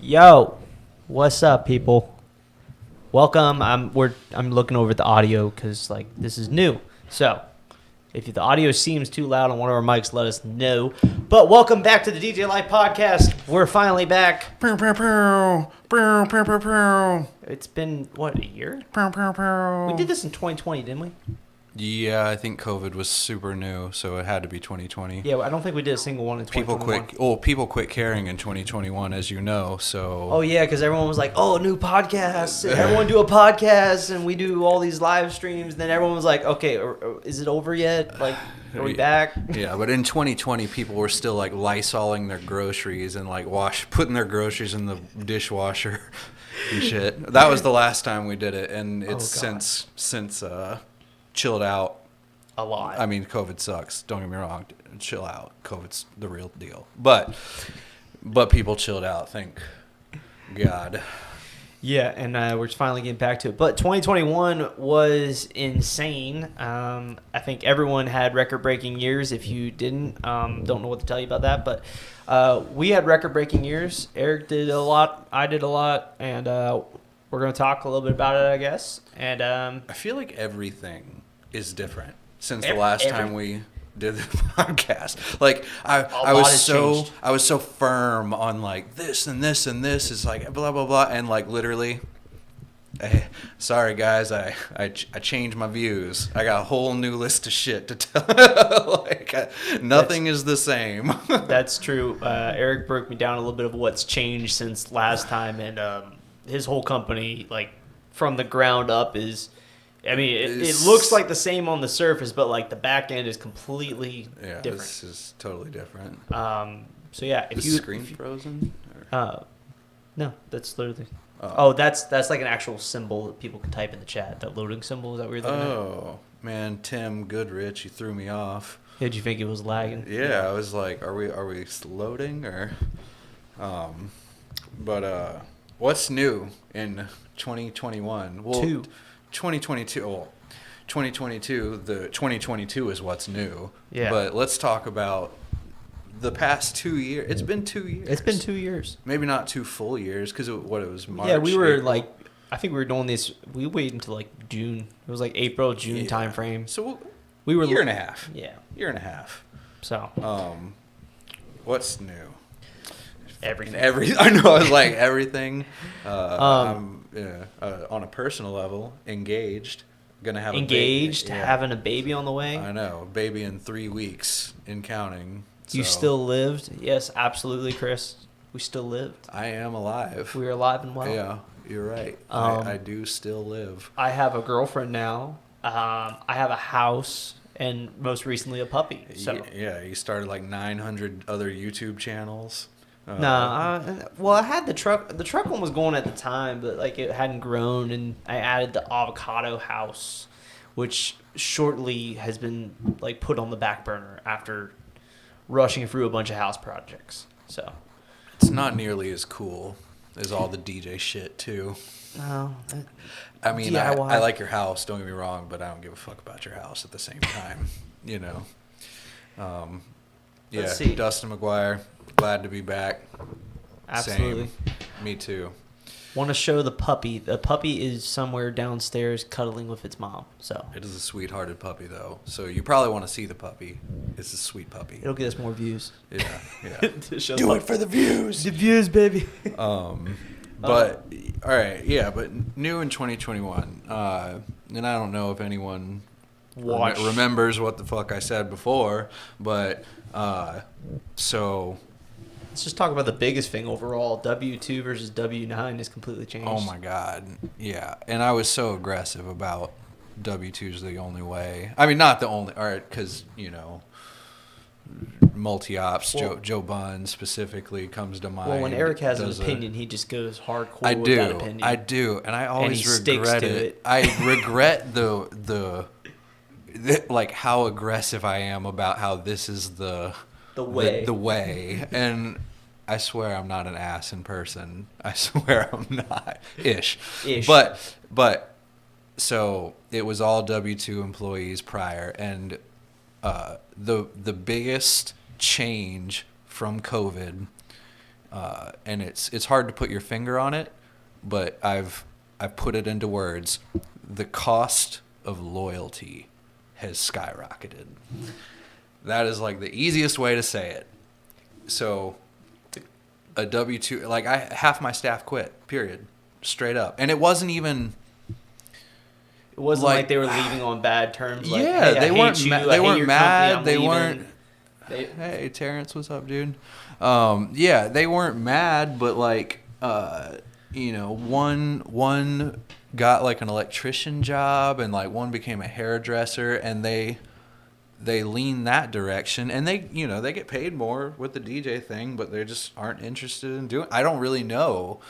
Yo, what's up, people? Welcome. I'm looking over at the audio because this is new. So if the audio seems too loud on one of our mics, let us know. But welcome back to the DJ Life Podcast. We're finally back. It's been what, a year? We did this in 2020, didn't we? Yeah, I think COVID was super new, so it had to be 2020. Yeah, I don't think we did a single one in 2021. People quit caring in 2021, as you know. So. Oh yeah, because everyone was like, "Oh, new podcast! Everyone do a podcast, and we do all these live streams." And then everyone was like, "Okay, is it over yet? Like, are we back?" Yeah, but in 2020, people were still like Lysoling their groceries and like putting their groceries in the dishwasher and shit. That was the last time we did it, and it's since chilled out a lot. I mean, COVID sucks. Don't get me wrong. Chill out. COVID's the real deal. But people chilled out. Thank God. Yeah, and we're finally getting back to it. But 2021 was insane. I think everyone had record-breaking years. If you didn't, don't know what to tell you about that. But we had record-breaking years. Eric did a lot. I did a lot. And we're going to talk a little bit about it, I guess. And I feel like everything is different since the last time we did the podcast. Like I was so firm on like this and this and this is like blah blah blah, and like literally, sorry guys, I changed my views. I got a whole new list of shit to tell. Nothing is the same. That's true. Eric broke me down a little bit of what's changed since last time, and his whole company, like from the ground up, is. I mean, it looks like the same on the surface, but like the back end is completely different. Yeah, this is totally different. So yeah, if you screen frozen? No, that's literally. Oh, that's like an actual symbol that people can type in the chat. That loading symbol, is that what you're looking at? Oh man, Tim Goodrich, you threw me off. Did you think it was lagging? Yeah, I was like, are we loading or? But what's new in 2021? Well, 2022. Well, 2022. The 2022 is what's new. Yeah. But let's talk about the past 2 years. It's been 2 years. It's been 2 years. Maybe not 2 full years because it was March. Yeah, we were April. I think we were doing this. We waited until like June. It was like April, June time frame. So we were year and a half. Yeah, year and a half. So what's new? Everything. I know. I was like everything. I'm on a personal level, engaged. Gonna have having a baby on the way. I know, baby in 3 weeks and counting. You still lived? Yes, absolutely, Chris. We still lived. I am alive. We are alive and well. Yeah, you're right. I do still live. I have a girlfriend now. I have a house. And most recently, a puppy. So yeah, you started like 900 other YouTube channels. Well, I had the truck. The truck one was going at the time, but like it hadn't grown, and I added the avocado house, which shortly has been like put on the back burner after rushing through a bunch of house projects. So it's not nearly as cool as all the DJ shit too. No, I mean, I like your house. Don't get me wrong, but I don't give a fuck about your house at the same time. You know. Yeah, Let's see. Dustin McGuire. Glad to be back. Absolutely. Same. Me too. Want to show the puppy. The puppy is somewhere downstairs cuddling with its mom. So it is a sweethearted puppy, though. So you probably want to see the puppy. It's a sweet puppy. It'll get us more views. Yeah. Do it for the views. The views, baby. But all right, yeah. But new in 2021, and I don't know if anyone remembers what the fuck I said before, but so. Let's just talk about the biggest thing overall. W2 versus W9 is completely changed. Oh, my God. Yeah. And I was so aggressive about W2 is the only way. I mean, not the only. All right, because, you know, multi-ops, Joe Bunn specifically comes to mind. Well, when Eric has an opinion, he just goes hardcore with that opinion. I do. And I always regret it. I regret like how aggressive I am about how this is the way. And I swear I'm not an ass in person. I swear I'm not. Ish. But so it was all W-2 employees prior, and the biggest change from COVID and it's hard to put your finger on it, but I've put it into words. The cost of loyalty has skyrocketed. That is like the easiest way to say it. So a W-2, like half my staff quit, period, straight up. And it wasn't even... It wasn't like they were leaving on bad terms. Like, yeah, hey, they weren't mad. They weren't... They, hey, Terrence, what's up, dude? Yeah, they weren't mad, but like, you know, one got like an electrician job, and like one became a hairdresser, and they lean that direction, and they, you know, they get paid more with the DJ thing, but they just aren't interested in doing. I don't really know.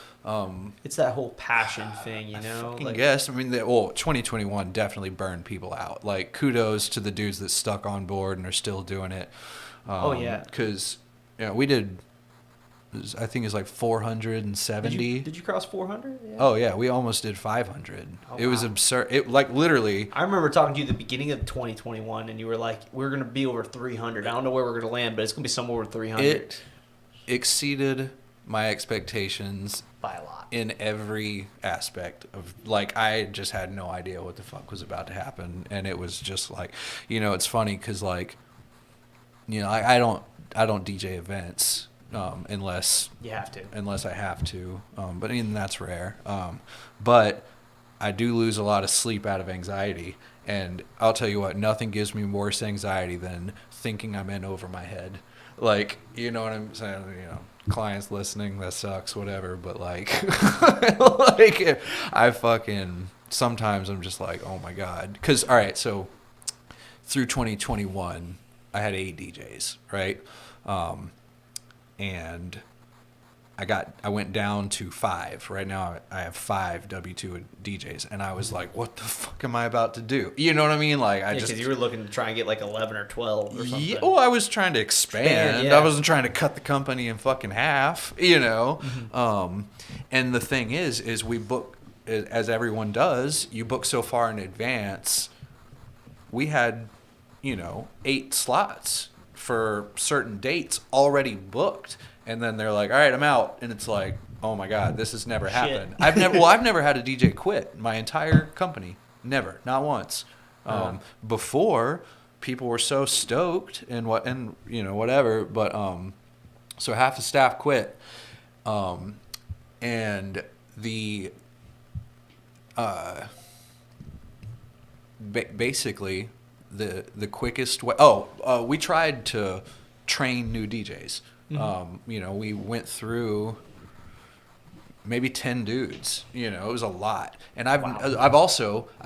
It's that whole passion thing, you know. I guess. I mean, 2021 definitely burned people out. Like, kudos to the dudes that stuck on board and are still doing it. Oh yeah, because we did. I think it's like 470. Did you cross 400? Yeah. Oh yeah, we almost did 500. Oh, it was absurd. It like literally. I remember talking to you at the beginning of 2021, and you were like, "We're gonna be over 300. I don't know where we're gonna land, but it's gonna be somewhere over 300." It exceeded my expectations by a lot in every aspect of, like, I just had no idea what the fuck was about to happen, and it was just like, you know, it's funny because like, you know, I don't DJ events. Unless you have to. Unless I have to. But even that's rare. But I do lose a lot of sleep out of anxiety. And I'll tell you what, nothing gives me worse anxiety than thinking I'm in over my head. Like, you know what I'm saying? You know, clients listening, that sucks, whatever. But like, like I fucking, sometimes I'm just like, oh my God. Because, all right, so through 2021, I had 8 DJs, right? And I went down to 5. Right now I have 5 W-2 DJs, and I was like, what the fuck am I about to do? You know what I mean? Like, because you were looking to try and get like 11 or 12 or something. Yeah, well, I was trying to expand. Yeah. I wasn't trying to cut the company in fucking half, you know? Mm-hmm. And the thing is we book, as everyone does, you book so far in advance. We had, you know, 8 slots for certain dates already booked, and then they're like, all right, I'm out, and it's like, oh my God, this has never happened. I've never had a DJ quit my entire company. Never, not once. Before, people were so stoked and you know, whatever, but so half the staff quit, and the basically the quickest way. We tried to train new DJs. Mm-hmm. You know, we went through maybe 10 dudes. You know, it was a lot. And I've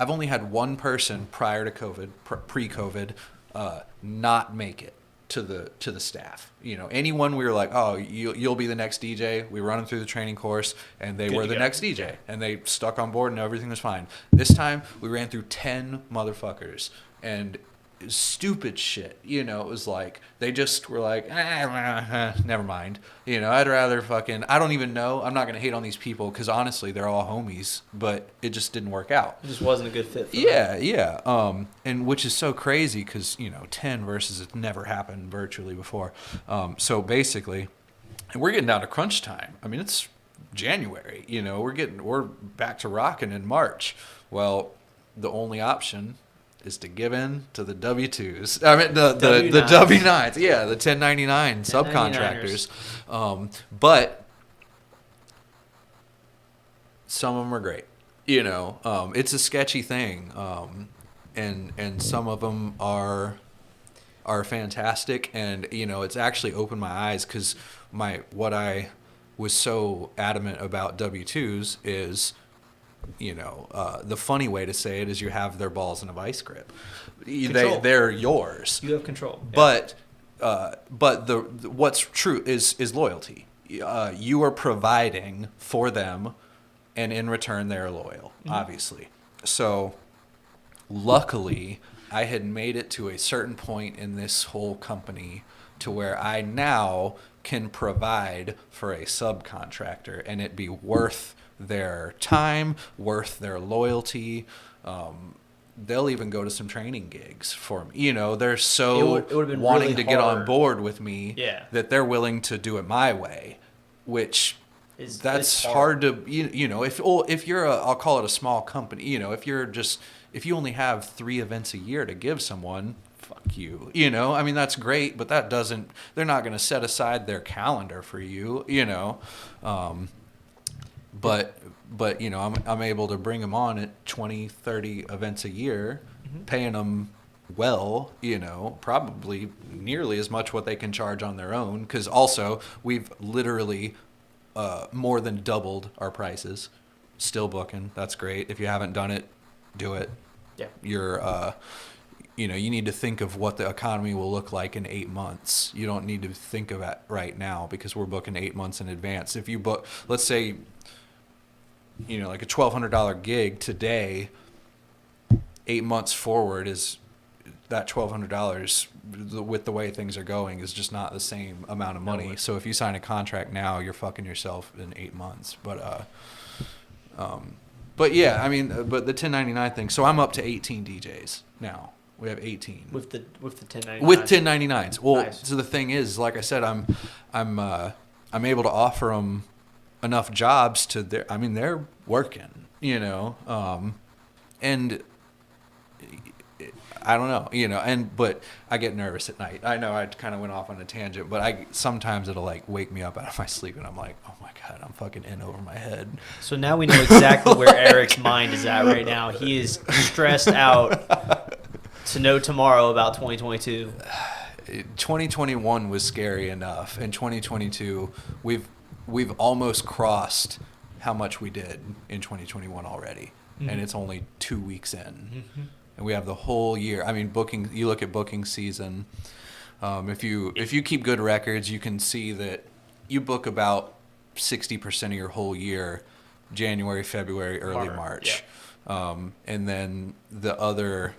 only had one person prior to COVID, pre-COVID, not make it to the staff. You know, anyone we were like, oh, you'll be the next DJ. We run them through the training course, and they were the next DJ, and they stuck on board, and everything was fine. This time we ran through 10 motherfuckers. And stupid shit, you know, it was like, they just were like, never mind. You know, I'd rather fucking, I don't even know. I'm not going to hate on these people because honestly, they're all homies, but it just didn't work out. It just wasn't a good fit for them. Yeah. And which is so crazy because, you know, 10 versus it's never happened virtually before. So basically, and we're getting down to crunch time. I mean, it's January, you know, we're back to rocking in March. Well, the only option is to give in to the W-2s. I mean, the W-9s. Yeah, the 1099 subcontractors. But some of them are great. You know, it's a sketchy thing. And some of them are fantastic. And, you know, it's actually opened my eyes because what I was so adamant about W-2s is, you know, the funny way to say it is you have their balls in a vice grip. They're yours. You have control. Yeah. But what's true is loyalty. You are providing for them, and in return they're loyal, obviously. So luckily, I had made it to a certain point in this whole company to where I now can provide for a subcontractor and it be worth their time, worth their loyalty. They'll even go to some training gigs for me. You know, they're so it would've been wanting really to get on hard. board with me that they're willing to do it my way. which It's that's hard to if you're I'll call it a small company, if you only have 3 events a year to give someone, fuck you, I mean, that's great, but they're not going to set aside their calendar for you, but I'm able to bring them on at 20, 30 events a year, paying them well, probably nearly as much what they can charge on their own, because also we've literally more than doubled our prices. Still booking. That's great. If you haven't done it, do it. Yeah. You're, you need to think of what the economy will look like in 8 months. You don't need to think of it right now because we're booking 8 months in advance. If you book, let's say, like a $1,200 gig today, 8 months forward is that $1,200 with the way things are going is just not the same amount of money. No. So if you sign a contract now, you're fucking yourself in 8 months. But yeah, I mean, but the 1099 thing. So I'm up to 18 DJs now. We have 18 with the 1099s. With 1099s. Well, nice. So the thing is, like I said, I'm able to offer them enough jobs to they're working, and I don't know, but I get nervous at night. I know I kind of went off on a tangent, but sometimes it'll like wake me up out of my sleep and I'm like, oh my God, I'm fucking in over my head. So now we know exactly where Erik's mind is at right now. He is stressed out to know tomorrow about 2022. 2021 was scary enough. In 2022, we've almost crossed how much we did in 2021 already. Mm-hmm. And it's only 2 weeks in. Mm-hmm. And we have the whole year. I mean, you look at booking season. If you keep good records, you can see that you book about 60% of your whole year, January, February, early March. Yeah. And then the other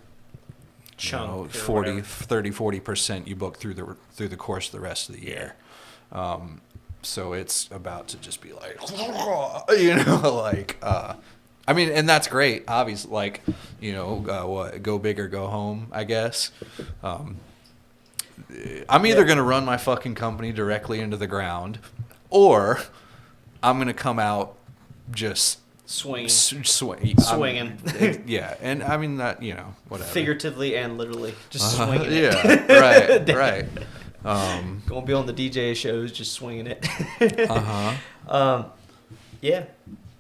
chunk, 40% you book through the course of the rest of the year. So it's about to just be like, I mean, and that's great, obviously, go big or go home, I guess. I'm either going to run my fucking company directly into the ground, or I'm going to come out just swinging. Yeah, and I mean that, whatever. Figuratively and literally, just swinging it. Yeah, right. Going to be on the DJ shows, just swinging it. Yeah.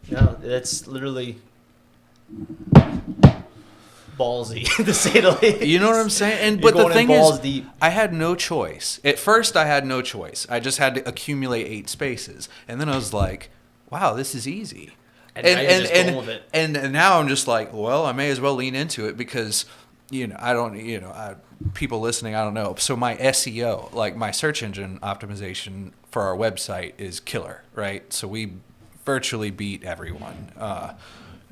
No, that's literally ballsy, to say the least. You know what I'm saying? But the thing is, deep. I had no choice. At first, I had no choice. I just had to accumulate 8 spaces. And then I was like, wow, this is easy. And now I'm just like, well, I may as well lean into it because, people listening, I don't know. So my SEO, like my search engine optimization for our website is killer, right? So we virtually beat everyone.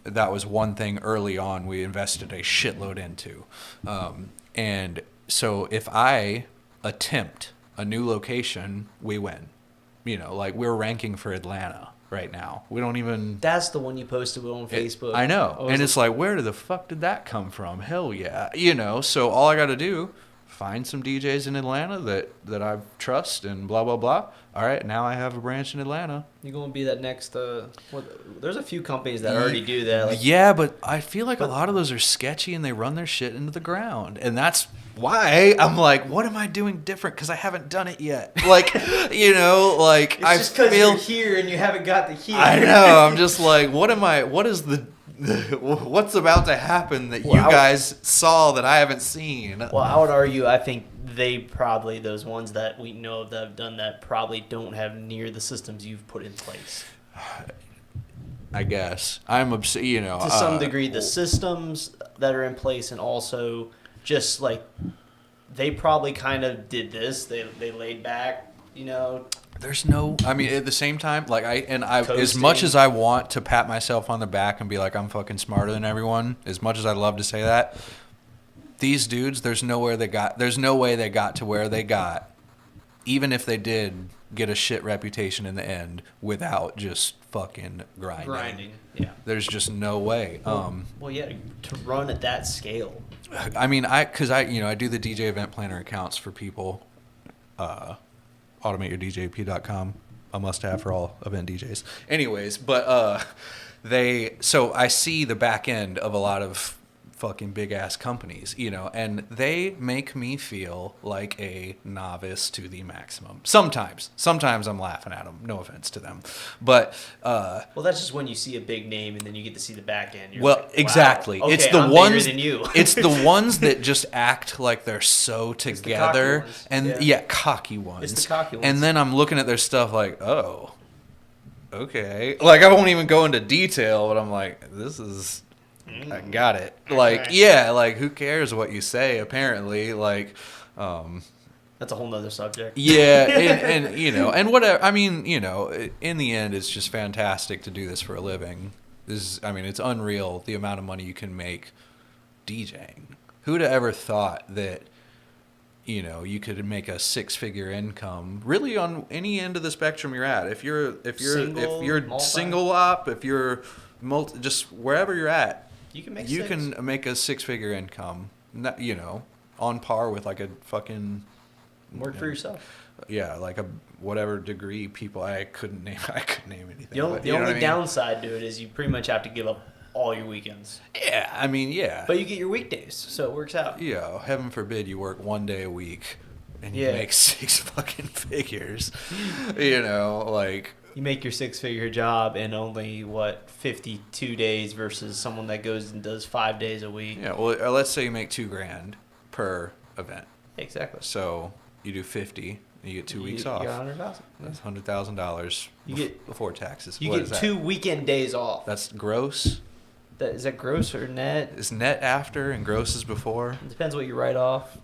That was one thing early on we invested a shitload into. And so if I attempt a new location, we win. We're ranking for Atlanta right now. We don't even... That's the one you posted on Facebook. I know. And it's like, where the fuck did that come from? Hell yeah. So all I got to do, find some DJs in Atlanta that I trust and blah, blah, blah. All right, now I have a branch in Atlanta. You're going to be that next... there's a few companies that already do that. Yeah, but I feel like a lot of those are sketchy and they run their shit into the ground. And that's why I'm like, what am I doing different? Because I haven't done it yet. It's just because you're here and you haven't got the here. I know. I'm just like, what's about to happen that you guys saw that I haven't seen? Well, I would argue, I think those ones that we know of that have done that probably don't have near the systems you've put in place. I guess. I'm upset, to some degree, the systems that are in place, and also just like they probably kind of did this. They laid back, There's no, I mean, at the same time, coasting. As much as I want to pat myself on the back and be like, I'm fucking smarter than everyone, as much as I'd love to say that, these dudes, there's no way they got to where they got, even if they did get a shit reputation in the end, without just fucking grinding. Yeah. There's just no way. Well, yeah, to run at that scale. I mean, I do the DJ event planner accounts for people, automateyourdjp.com. a must-have for all event DJs. Anyways, but so I see the back end of a lot of fucking big ass companies, and they make me feel like a novice to the maximum. Sometimes I'm laughing at them. No offense to them, but well, that's just when you see a big name and then you get to see the back end. You're well, like, wow. exactly. Okay, it's the I'm ones. bigger than you. It's the ones that just act like they're so together, and cocky ones. It's the cocky ones. And then I'm looking at their stuff like, oh, okay. Like I won't even go into detail, but I'm like, this is. I got it. Like, right. Yeah, like who cares what you say? Apparently, like, that's a whole nother subject. Yeah, and and whatever. I mean, in the end, it's just fantastic to do this for a living. It's unreal the amount of money you can make DJing. Who'd have ever thought that? You could make a 6-figure income really on any end of the spectrum you're at. If you're single op, if you're just wherever you're at. You can make a 6-figure income, on par with like a fucking work for yourself. Yeah, like a whatever degree people. I couldn't name anything. The only downside to it is you pretty much have to give up all your weekends. Yeah, yeah. But you get your weekdays, so it works out. Yeah, heaven forbid you work one day a week and you make 6 fucking figures. Like. You make your 6-figure job in only 52 days versus someone that goes and does 5 days a week. Yeah, well, let's say you make $2,000 per event. Exactly. So you do 50, and you get 2 weeks off. You get $100,000. That's $100,000 before taxes. You get 2 weekend days off. That's gross. Is that gross or net? Is net after and gross is before? It depends what you write off.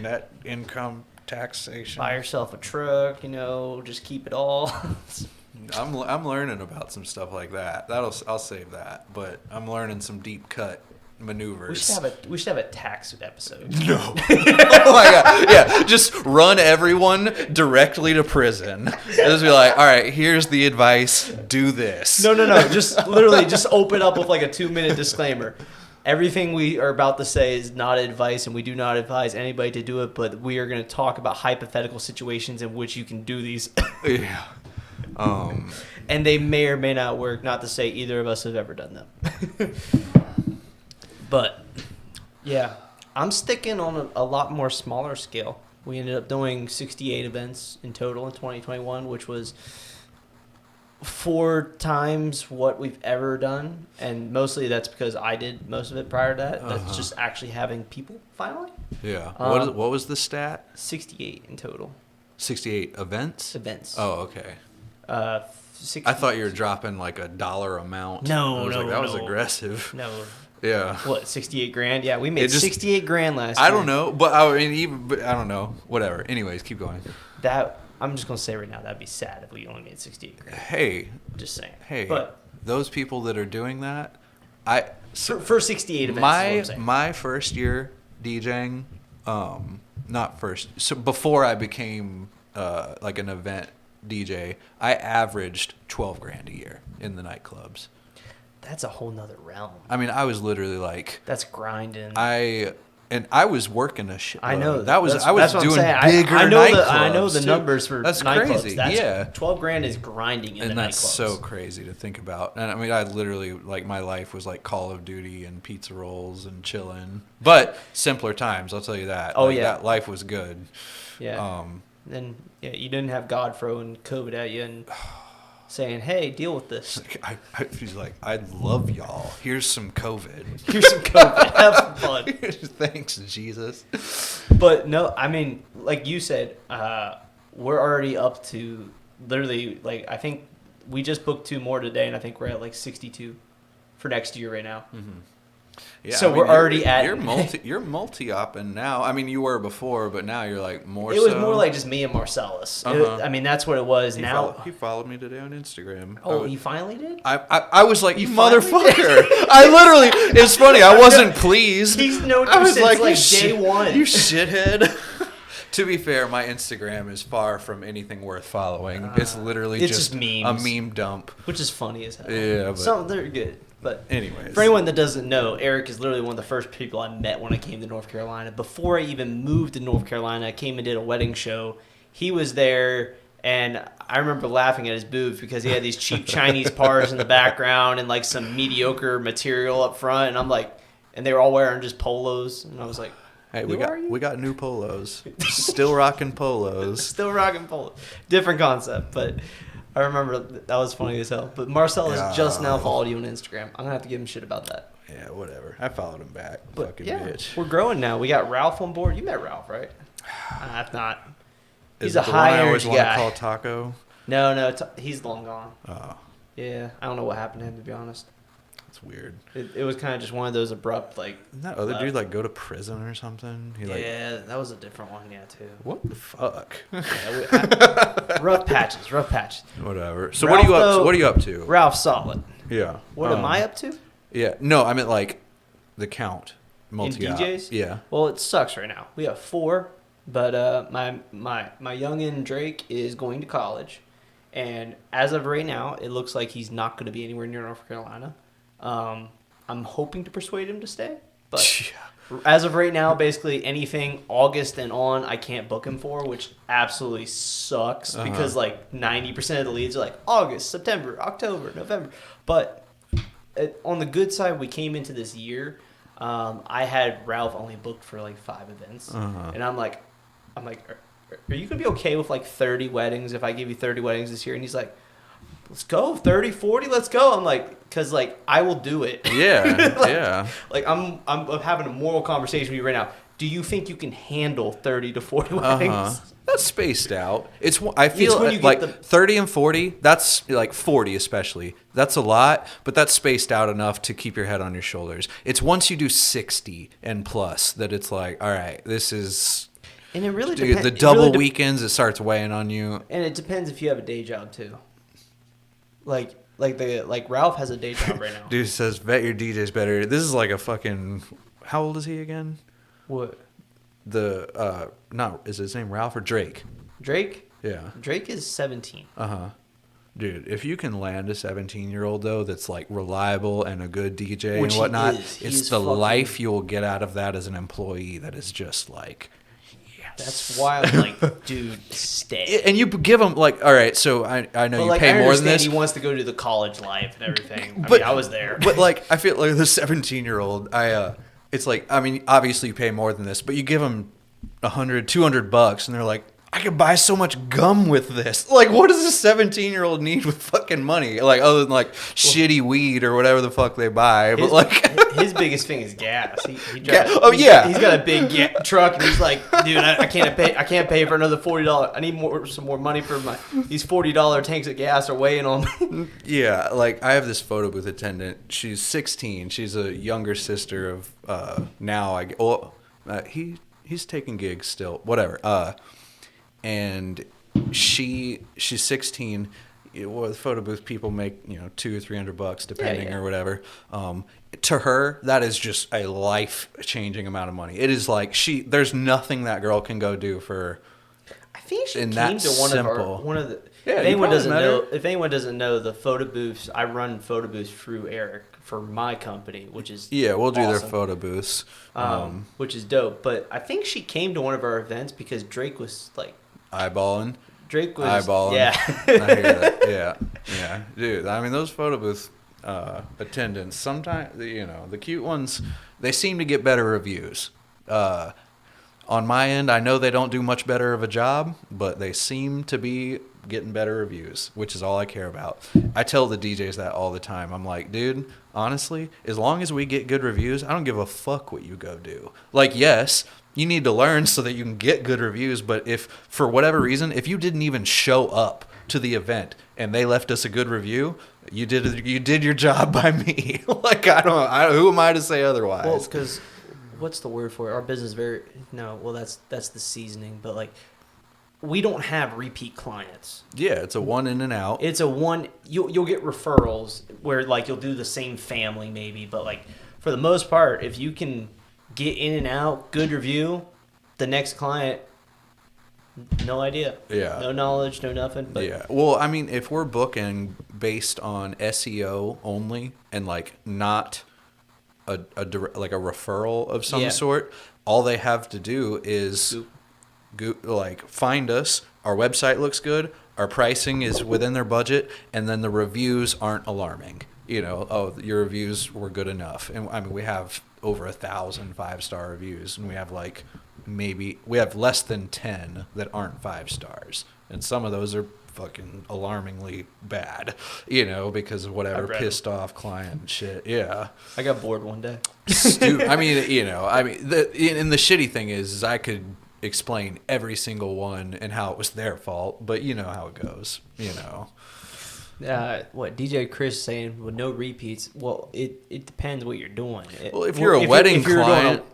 Net income. Taxation. Buy yourself a truck, just keep it all. I'm learning about some stuff like that. I'll save that, but I'm learning some deep cut maneuvers. We should have a tax episode. No. Oh my god. Yeah, just run everyone directly to prison. Just be like, all right, here's the advice. Do this. No. Just literally just open up with like a 2-minute disclaimer. Everything we are about to say is not advice, and we do not advise anybody to do it, but we are going to talk about hypothetical situations in which you can do these. Yeah. And they may or may not work, not to say either of us have ever done them. But, yeah, I'm sticking on a lot more smaller scale. We ended up doing 68 events in total in 2021, which was 4 times what we've ever done, and mostly that's because I did most of it prior to that. That's just actually having people finally. Yeah. What was the stat? 68 in total. 68 events? Events. Oh, okay. 60. I thought you were dropping like a dollar amount. No, that was aggressive. No. Yeah. What, 68 grand? Yeah, we made 68 grand last year. I don't know, but I don't know. Whatever. Anyways, keep going. I'm just going to say right now, that'd be sad if we only made 68 grand. Hey. Just saying. Hey. But those people that are doing that, for 68 events, my first year DJing, before I became like an event DJ, I averaged 12 grand a year in the nightclubs. That's a whole nother realm. I mean, I was literally like... That's grinding. I was working a shit. I know. I was doing bigger nightclubs. I know the numbers for that's nightclubs. Crazy. That's 12 grand is grinding in the nightclubs. And that's so crazy to think about. And I mean, I literally, like, my life was like Call of Duty and pizza rolls and chilling. But simpler times, I'll tell you that. Oh, yeah. That life was good. Yeah. Then you didn't have God throwing COVID at you and saying, hey, deal with this. He's like, I love y'all. Here's some COVID. Have some fun. Thanks, Jesus. But no, I mean, like you said, we're already up to literally, like, I think we just booked 2 more today, and I think we're at like 62 for next year right now. Mm-hmm. Yeah, so we're already at... You're multi-opping now. I mean, you were before, but now you're like more It was more like just me and Marcellus. I mean, that's what it was. He followed me today on Instagram. Oh, he finally did? I was like, you motherfucker. I literally... It's funny. I wasn't pleased. He's known you since like day one. You shithead. To be fair, my Instagram is far from anything worth following. It's literally just memes. A meme dump. Which is funny as hell. Yeah, but... Some, they're good. But anyways, for anyone that doesn't know, Erik is literally one of the first people I met when I came to North Carolina. Before I even moved to North Carolina, I came and did a wedding show. He was there, And I remember laughing at his boobs because he had these cheap Chinese parts in the background and like some mediocre material up front. And I'm like, and they were all wearing just polos. And I was like, hey, we got new polos. Still rocking polos. Still rocking polos. Different concept, but I remember that was funny as hell. But Marcel has just now followed you on Instagram. I'm going to have to give him shit about that. Yeah, whatever. I followed him back. But, fucking yeah, bitch. We're growing now. We got Ralph on board. You met Ralph, right? I've not. He's a the high one I always energy guy. Want to call Taco? No, he's long gone. Oh. Yeah, I don't know what happened to him, to be honest. That's weird. It was kind of just one of those abrupt, like... Didn't that other dude, like, go to prison or something? Yeah, that was a different one, yeah, too. What the fuck? Yeah, rough patches. Whatever. So Ralph, what are you up to? Ralph's solid. Yeah. What am I up to? Yeah. No, I meant, like, the count. In DJs? Yeah. Well, it sucks right now. We have 4, but my youngin' Drake is going to college. And as of right now, it looks like he's not going to be anywhere near North Carolina. I'm hoping to persuade him to stay. But as of right now, basically anything August and on, I can't book him for, which absolutely sucks. Because like 90% of the leads are like August, September, October, November. But on the good side, we came into this year. I had Ralph only booked for like 5 events. And I'm like, are you going to be okay with like 30 weddings if I give you 30 weddings this year? And he's like, let's go, 30, 40, let's go. I'm like, because like I will do it. Yeah, like, yeah. Like I'm having a moral conversation with you right now. Do you think you can handle 30 to 40 weddings? That's spaced out. I feel It's when you like get 30 and 40, that's like 40 especially. That's a lot, but that's spaced out enough to keep your head on your shoulders. It's once you do 60 and plus that it's like, all right, this is... And it really dude, depends. the double weekends, it starts weighing on you. And it depends if you have a day job too. Like Ralph has a day job right now. Dude says, vet your DJs better. This is like a fucking... How old is he again? What? Is his name Ralph or Drake? Drake? Yeah. Drake is 17. Dude, if you can land a 17-year-old, though, that's, like, reliable and a good DJ and whatnot, it's the life you'll get out of that as an employee that is just, like, yes. That's why I'm like, dude, stay. And you give them, like, all right, so I know you pay more than this. He wants to go to the college life and everything. I mean, I was there. But, like, I feel like the 17-year-old, it's like, I mean, obviously you pay more than this, but you give them $100, $200, and they're like, I could buy so much gum with this. Like, what does a 17-year-old need with fucking money? Like, other than like shitty weed or whatever the fuck they buy. But like, his biggest thing is gas. He drives, he's got a big truck, and he's like, dude, I can't pay for another $40. I need some more money for these $40 tanks of gas are weighing on me. Yeah, like I have this photo booth attendant. She's 16. She's a younger sister of he's taking gigs still. Whatever. And she's 16. Well, the photo booth people make $200 or $300 depending or whatever. To her, that is just a life-changing amount of money. It is like there's nothing that girl can go do for. I think she came to one of the. Yeah, if anyone doesn't know the photo booths, I run photo booths through Erik for my company, which is we'll do awesome. their photo booths, which is dope. But I think she came to one of our events because Drake was like. Eyeballing. Drake was eyeballing. Yeah. I hear that. Yeah, dude. I mean, those photo booth attendants. Sometimes, the cute ones, they seem to get better reviews. On my end, I know they don't do much better of a job, but they seem to be getting better reviews, which is all I care about. I tell the DJs that all the time. I'm like, dude, honestly, as long as we get good reviews, I don't give a fuck what you go do. Like, yes, you need to learn so that you can get good reviews, but if, for whatever reason, if you didn't even show up to the event and they left us a good review, you did your job by me. Like, who am I to say otherwise? Well, because what's the word for it? Our business that's the seasoning, but like we don't have repeat clients. Yeah, it's a one in and out. It's a one. You'll get referrals where like you'll do the same family maybe, but like for the most part, if you can get in and out, good review, the next client, no idea. Yeah. No knowledge, no nothing. But yeah. Well, I mean, if we're booking based on SEO only and like not a referral of some sort, all they have to do is find us. Our website looks good. our pricing is within their budget, and then the reviews aren't alarming. Oh, your reviews were good enough. And I mean, we have over 1,000 5-star reviews, and we have less than 10 that aren't 5 stars. And some of those are fucking alarmingly bad, because of whatever pissed off client and shit. Yeah. I got bored one day. I mean, the shitty thing is I could explain every single one and how it was their fault, but you know how it goes, What DJ Chris saying with no repeats? Well, it depends what you're doing. If you're a wedding client,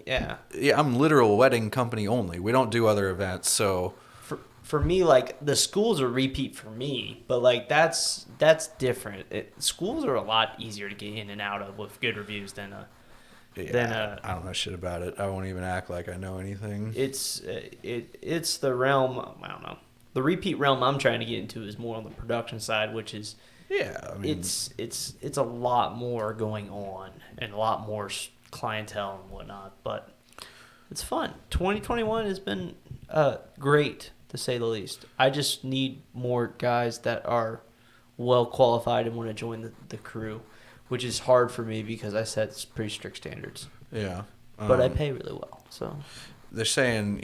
yeah, I'm literal wedding company only. We don't do other events, so for me, like the schools are repeat for me, but like that's different. Schools are a lot easier to get in and out of with good reviews than I don't know shit about it. I won't even act like I know anything. It's the realm. I don't know. The repeat realm I'm trying to get into is more on the production side, which is it's a lot more going on and a lot more clientele and whatnot. But it's fun. 2021 has been great, to say the least. I just need more guys that are well qualified and want to join the crew, which is hard for me because I set pretty strict standards. Yeah. But I pay really well, so. They're saying,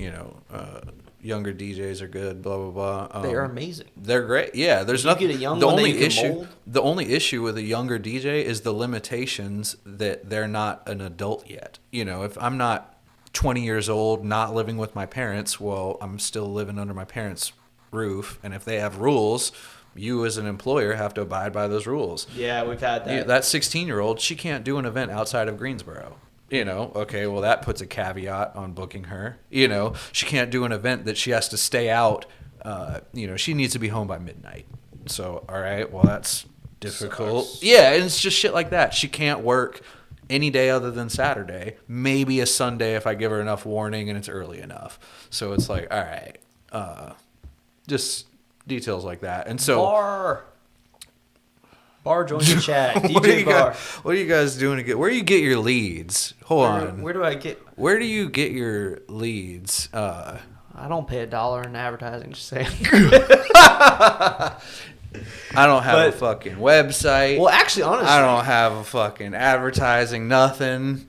younger DJs are good, blah, blah, blah. They are amazing. They're great. Yeah, there's nothing. Get a young one that you can mold. The only issue with a younger DJ is the limitations that they're not an adult yet. If I'm not 20 years old, not living with my parents, well, I'm still living under my parents' roof. And if they have rules, you as an employer have to abide by those rules. Yeah, we've had that. That 16-year-old, she can't do an event outside of Greensboro. Okay, well, that puts a caveat on booking her. She can't do an event that she has to stay out. She needs to be home by midnight. So, all right, well, that's difficult. Sucks. Yeah, and it's just shit like that. She can't work any day other than Saturday, maybe a Sunday if I give her enough warning and it's early enough. So it's like, all right, just details like that. And so Bar join the chat. DJ Bar. What are you guys doing to get? Where do you get your leads? Hold on. Where do I get? Where do you get your leads? I don't pay $1 in advertising. Just saying. I don't have a fucking website. Well, actually, honestly, I don't have a fucking advertising, nothing.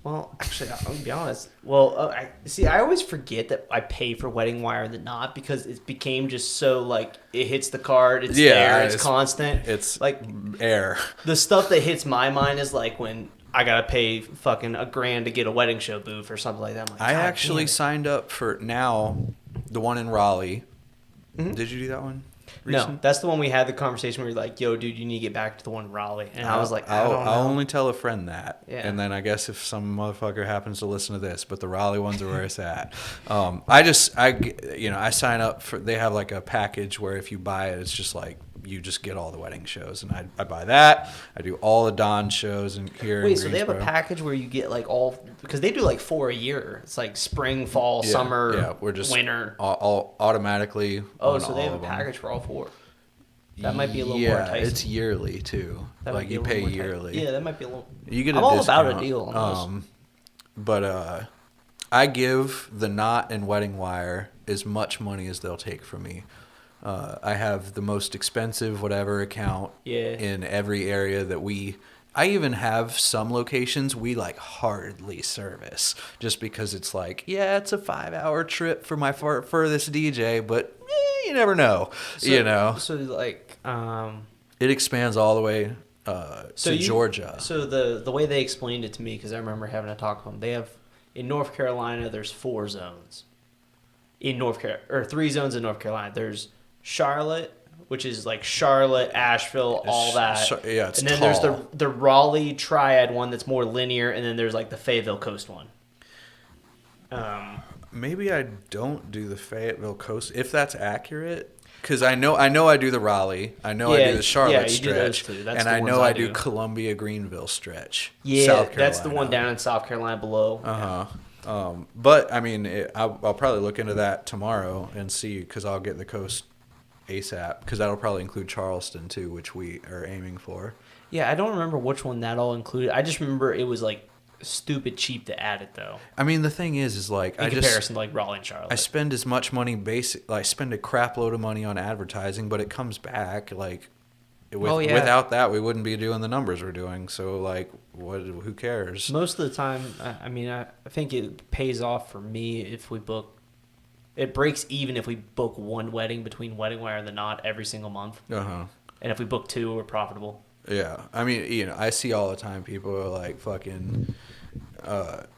Well, actually, I'll be honest. Well, I always forget that I pay for Wedding Wire than not because it became just so, like, it hits the card, it's there, it's constant. It's like air. The stuff that hits my mind is like when I gotta pay fucking $1,000 to get a wedding show booth or something like that. I'm like, I actually signed up for the one in Raleigh. Mm-hmm. Did you do that one? No, that's the one we had the conversation where you're like, yo, dude, you need to get back to the one in Raleigh. And I was like, I'll only tell a friend that. Yeah. And then I guess if some motherfucker happens to listen to this, but the Raleigh ones are where it's at. I sign up for, they have like a package where if you buy it, it's just like, you just get all the wedding shows. And I buy that. I do all the Dawn shows here. Wait, so they have a package where you get like because they do like 4 a year. It's like spring, fall, summer, we're just winter. All automatically. Oh, so they have a package for all 4. That might be a little more enticing. Yeah, it's yearly too. Like you pay yearly. Yeah, that might be a little. You get a I'm discount. all about a deal on those. But I give the Knot and Wedding Wire as much money as they'll take from me. I have the most expensive whatever account in every area that I even have some locations we like hardly service just because it's like, it's a 5-hour trip for my furthest DJ, but you never know, So like, it expands all the way to Georgia. So the way they explained it to me, because I remember having a talk with them, they have in North Carolina there's 4 zones in North Carolina, or 3 zones in North Carolina. There's Charlotte, which is like Charlotte, Asheville, all that. It's and then tall. there's the Raleigh Triad one that's more linear, and then there's like the Fayetteville Coast one. Maybe I don't do the Fayetteville Coast, if that's accurate. Because I know I do the Raleigh. I know I do the Charlotte stretch. Do and I know I do Columbia Greenville stretch. Yeah, South Carolina. That's the one down in South Carolina below. But I mean, I'll probably look into that tomorrow and see, because I'll get the coast ASAP, because that'll probably include Charleston too, which we are aiming for. Yeah, I don't remember which one that all included. I just remember it was like stupid cheap to add it though. I mean, the thing is like in comparison to like Raleigh and Charlotte. I spend as much money I spend a crap load of money on advertising, but it comes back like. Without that, we wouldn't be doing the numbers we're doing. So, like, who cares? Most of the time, I mean, I think it pays off for me if we book. It breaks even if we book one wedding between Wedding Wire and The Knot every single month. And if we book two, we're profitable. Yeah. I mean, you know, I see all the time people are like fucking... Because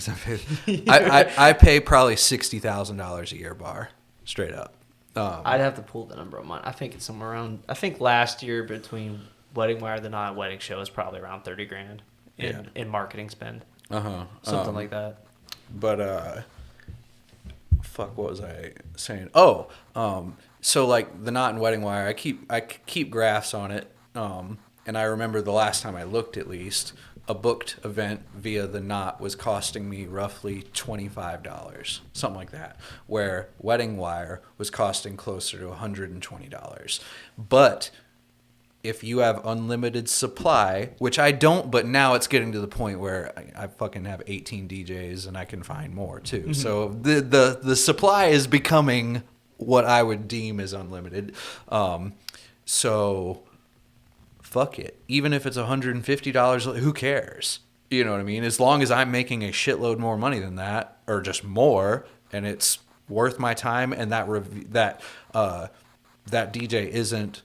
I pay probably $60,000 a year bar, straight up. I'd have to pull the number on mine. I think it's somewhere around. I think last year between Wedding Wire, The Knot, Wedding Show is probably around $30,000 in marketing spend. Something like that. But fuck, what was I saying? Oh, so like The Knot and Wedding Wire, I keep graphs on it. And I remember the last time I looked, at least, a booked event via The Knot was costing me roughly $25, something like that, where Wedding Wire was costing closer to $120. But if you have unlimited supply, which I don't, but now it's getting to the point where I fucking have 18 DJs and I can find more too. Mm-hmm. So the supply is becoming what I would deem as unlimited. So fuck it. Even if it's $150, who cares? You know what I mean? As long as I'm making a shitload more money than that, or just more, and it's worth my time, and that DJ isn't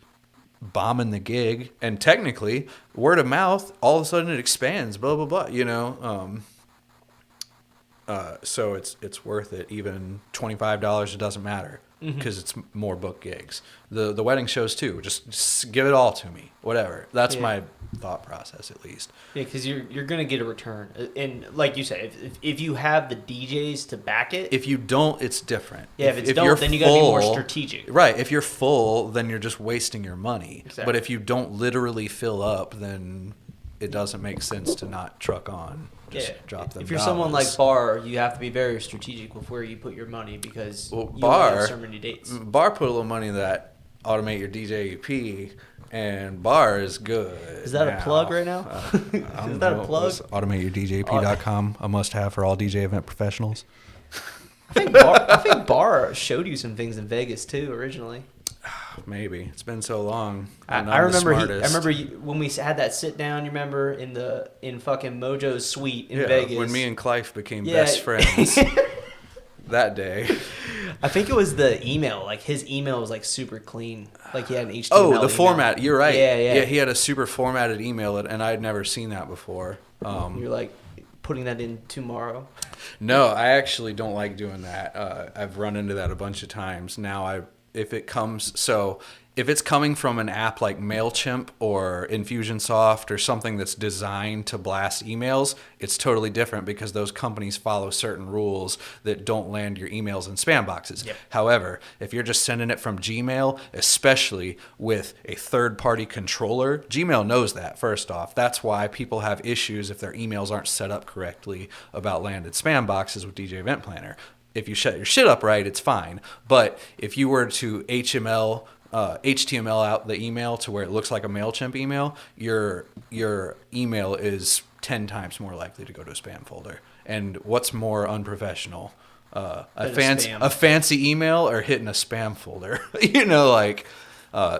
bombing the gig, and technically word of mouth, all of a sudden it expands, blah blah blah. You know, so it's worth it. Even $25, it doesn't matter. Because it's more book gigs. The wedding shows too. Just give it all to me. Whatever. That's my thought process, at least. Yeah, because you're gonna get a return, and like you said, if you have the DJs to back it. If you don't, it's different. Yeah, if don't, then you gotta be more strategic. Right. If you're full, then you're just wasting your money. Exactly. But if you don't literally fill up, then it doesn't make sense to not truck on. Just drop them. If you're someone like Bar, you have to be very strategic with where you put your money because you Bar, have so many dates. Bar put a little money in that automate your DJ EP, and Bar is good. Is that a plug right now? Is that a plug? AutomateYourDJEP.com, a must-have for all DJ event professionals. I think Bar showed you some things in Vegas too originally. Maybe it's been so long. I remember. When we had that sit down. You remember in fucking Mojo's suite in Vegas when me and Clive became best friends. That day, I think it was the email. Like his email was like super clean. Like he had an HTML. Oh, the email. format. You're right. Yeah. He had a super formatted email, and I had never seen that before. You're like putting that in tomorrow. No, I actually don't like doing that. I've run into that a bunch of times. Now if it's coming from an app like MailChimp or Infusionsoft or something that's designed to blast emails, it's totally different because those companies follow certain rules that don't land your emails in spam boxes. Yep. However, if you're just sending it from Gmail, especially with a third-party controller, Gmail knows that, first off. That's why people have issues if their emails aren't set up correctly about landed spam boxes with DJ Event Planner. If you set your shit up right, it's fine. But if you were to HTML out the email to where it looks like a MailChimp email, your email is 10 times more likely to go to a spam folder. And what's more unprofessional? A fancy email or hitting a spam folder? You know, like,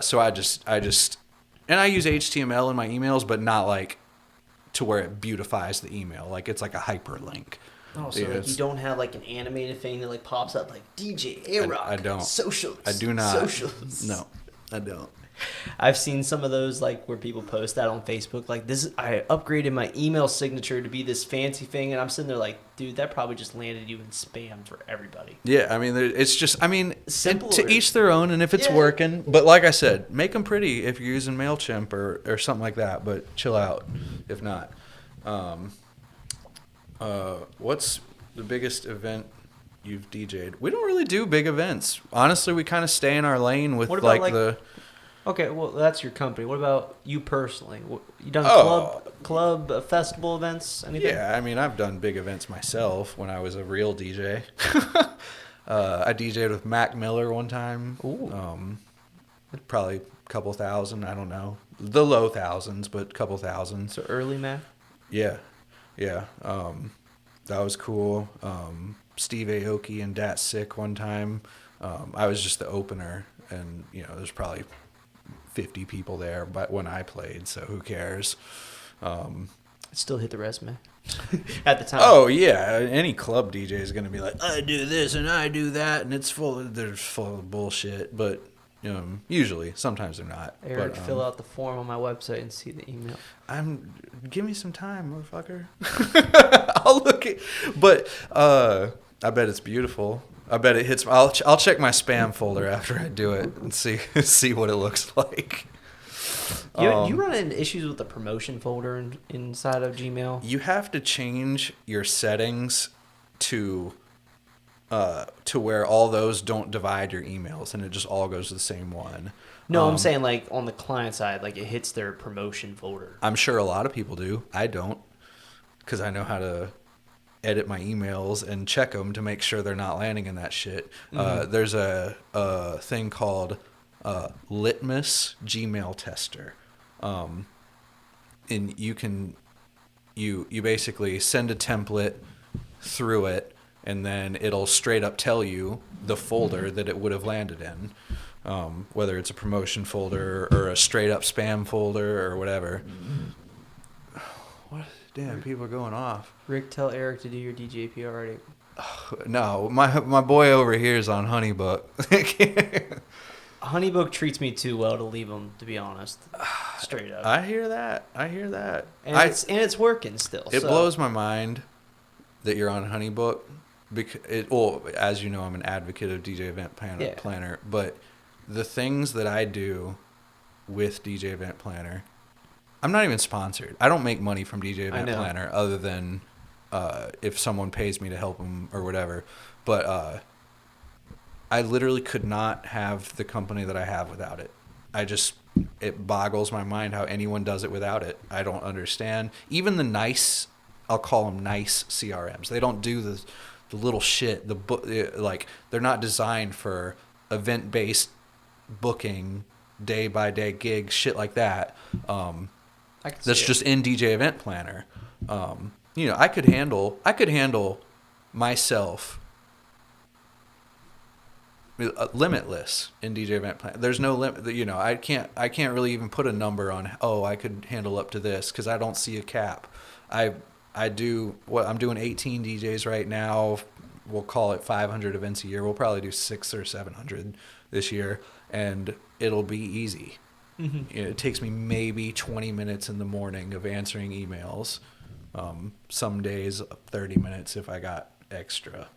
so I just, and I use HTML in my emails, but not like to where it beautifies the email. Like it's like a hyperlink. Oh, so like you don't have like an animated thing that like pops up like DJ A-Rock. I don't. Socials. I do not. Socials. No, I don't. I've seen some of those like where people post that on Facebook. Like I upgraded my email signature to be this fancy thing, and I'm sitting there like, dude, that probably just landed you in spam for everybody. Yeah, I mean, it's just, I mean, simple to each their own, and if it's working. But like I said, make them pretty if you're using MailChimp or something like that. But chill out if not. What's the biggest event you've DJ'd? We don't really do big events. Honestly, we kind of stay in our lane with like the... Okay, well, that's your company. What about you personally? You done club festival events? Anything? Yeah, I mean, I've done big events myself when I was a real DJ. I DJ'd with Mac Miller one time. Ooh. Probably a couple thousand, I don't know. The low thousands, but a couple thousand. So early Mac? Yeah. Yeah. That was cool. Steve Aoki and Dat Sick one time. I was just the opener, and there's probably 50 people there, but when I played, so who cares? It still hit the resume at the time. Oh yeah, any club DJ is gonna be like, I do this and I do that, and they're full of bullshit. But usually, sometimes they're not. Eric, fill out the form on my website and see the email. Give me some time, motherfucker. I'll look at, but I bet it's beautiful. I bet it hits. I'll check my spam folder after I do it and see what it looks like. You run into issues with the promotion folder inside of Gmail? You have to change your settings to where all those don't divide your emails, and it just all goes to the same one. No, I'm saying like on the client side, like it hits their promotion folder. I'm sure a lot of people do. I don't, because I know how to edit my emails and check them to make sure they're not landing in that shit. Mm-hmm. There's a thing called Litmus Gmail Tester, and you basically send a template through it, and then it'll straight up tell you the folder that it would have landed in, whether it's a promotion folder or a straight up spam folder or whatever. What? Damn, people are going off. Rick, tell Eric to do your DJP already. No, my boy over here is on Honeybook. Honeybook treats me too well to leave him, to be honest. Straight up. I hear that. And it's working still. It blows my mind that you're on Honeybook. As you know, I'm an advocate of DJ Event Planner. But the things that I do with DJ Event Planner, I'm not even sponsored. I don't make money from DJ Event Planner other than if someone pays me to help them or whatever. But I literally could not have the company that I have without it. It boggles my mind how anyone does it without it. I don't understand. Even the nice, I'll call them nice CRMs. They don't do the little shit. Like they're not designed for event-based booking, day-by-day gigs, shit like that. That's just in DJ Event Planner. I could handle myself limitless in DJ Event Planner. There's no limit. I can't really even put a number on. I could handle up to this because I don't see a cap. I'm doing 18 DJs right now. We'll call it 500 events a year. We'll probably do 600 or 700 this year, and it'll be easy. Mm-hmm. It takes me maybe 20 minutes in the morning of answering emails. Some days 30 minutes if I got extra.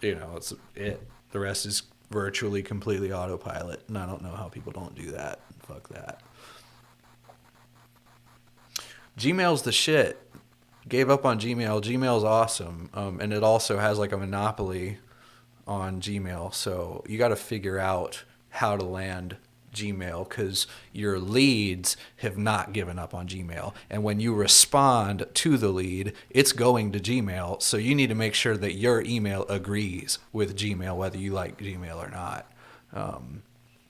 It's it. The rest is virtually completely autopilot, and I don't know how people don't do that. Fuck that. Gmail's the shit. Gave up on Gmail. Gmail's awesome, and it also has like a monopoly on Gmail, so you got to figure out how to land Gmail because your leads have not given up on Gmail, and when you respond to the lead, it's going to Gmail, so you need to make sure that your email agrees with Gmail whether you like Gmail or not.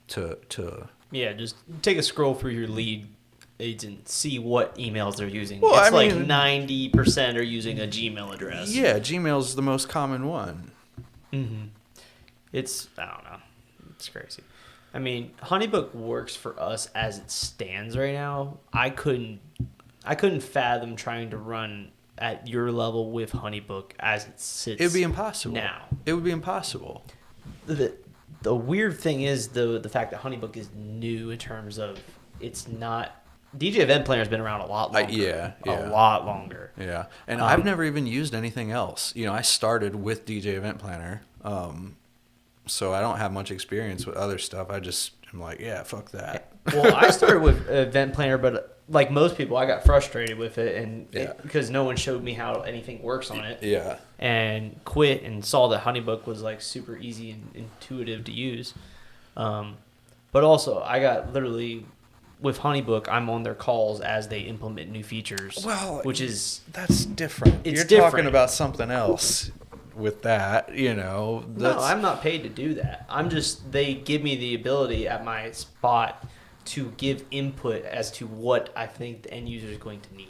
Just take a scroll through your lead agent, see what emails they're using. Well, it's like 90% are using a Gmail address. Yeah, Gmail's the most common one. Mm-hmm. I don't know. It's crazy. I mean, Honeybook works for us as it stands right now. I couldn't fathom trying to run at your level with Honeybook as it sits. It would be impossible. Now. It would be impossible. The weird thing is the fact that Honeybook is new in terms of it's not. DJ Event Planner has been around a lot longer. A lot longer. Yeah, and I've never even used anything else. I started with DJ Event Planner. So I don't have much experience with other stuff. I'm like, yeah, fuck that. Well, I started with Event Planner, but like most people, I got frustrated with it, because no one showed me how anything works on it. Yeah. And quit and saw that Honeybook was like super easy and intuitive to use. But also, I got literally with Honeybook, I'm on their calls as they implement new features. Well, that's different. You're talking about something else. With that, No, I'm not paid to do that. They give me the ability at my spot to give input as to what I think the end user is going to need.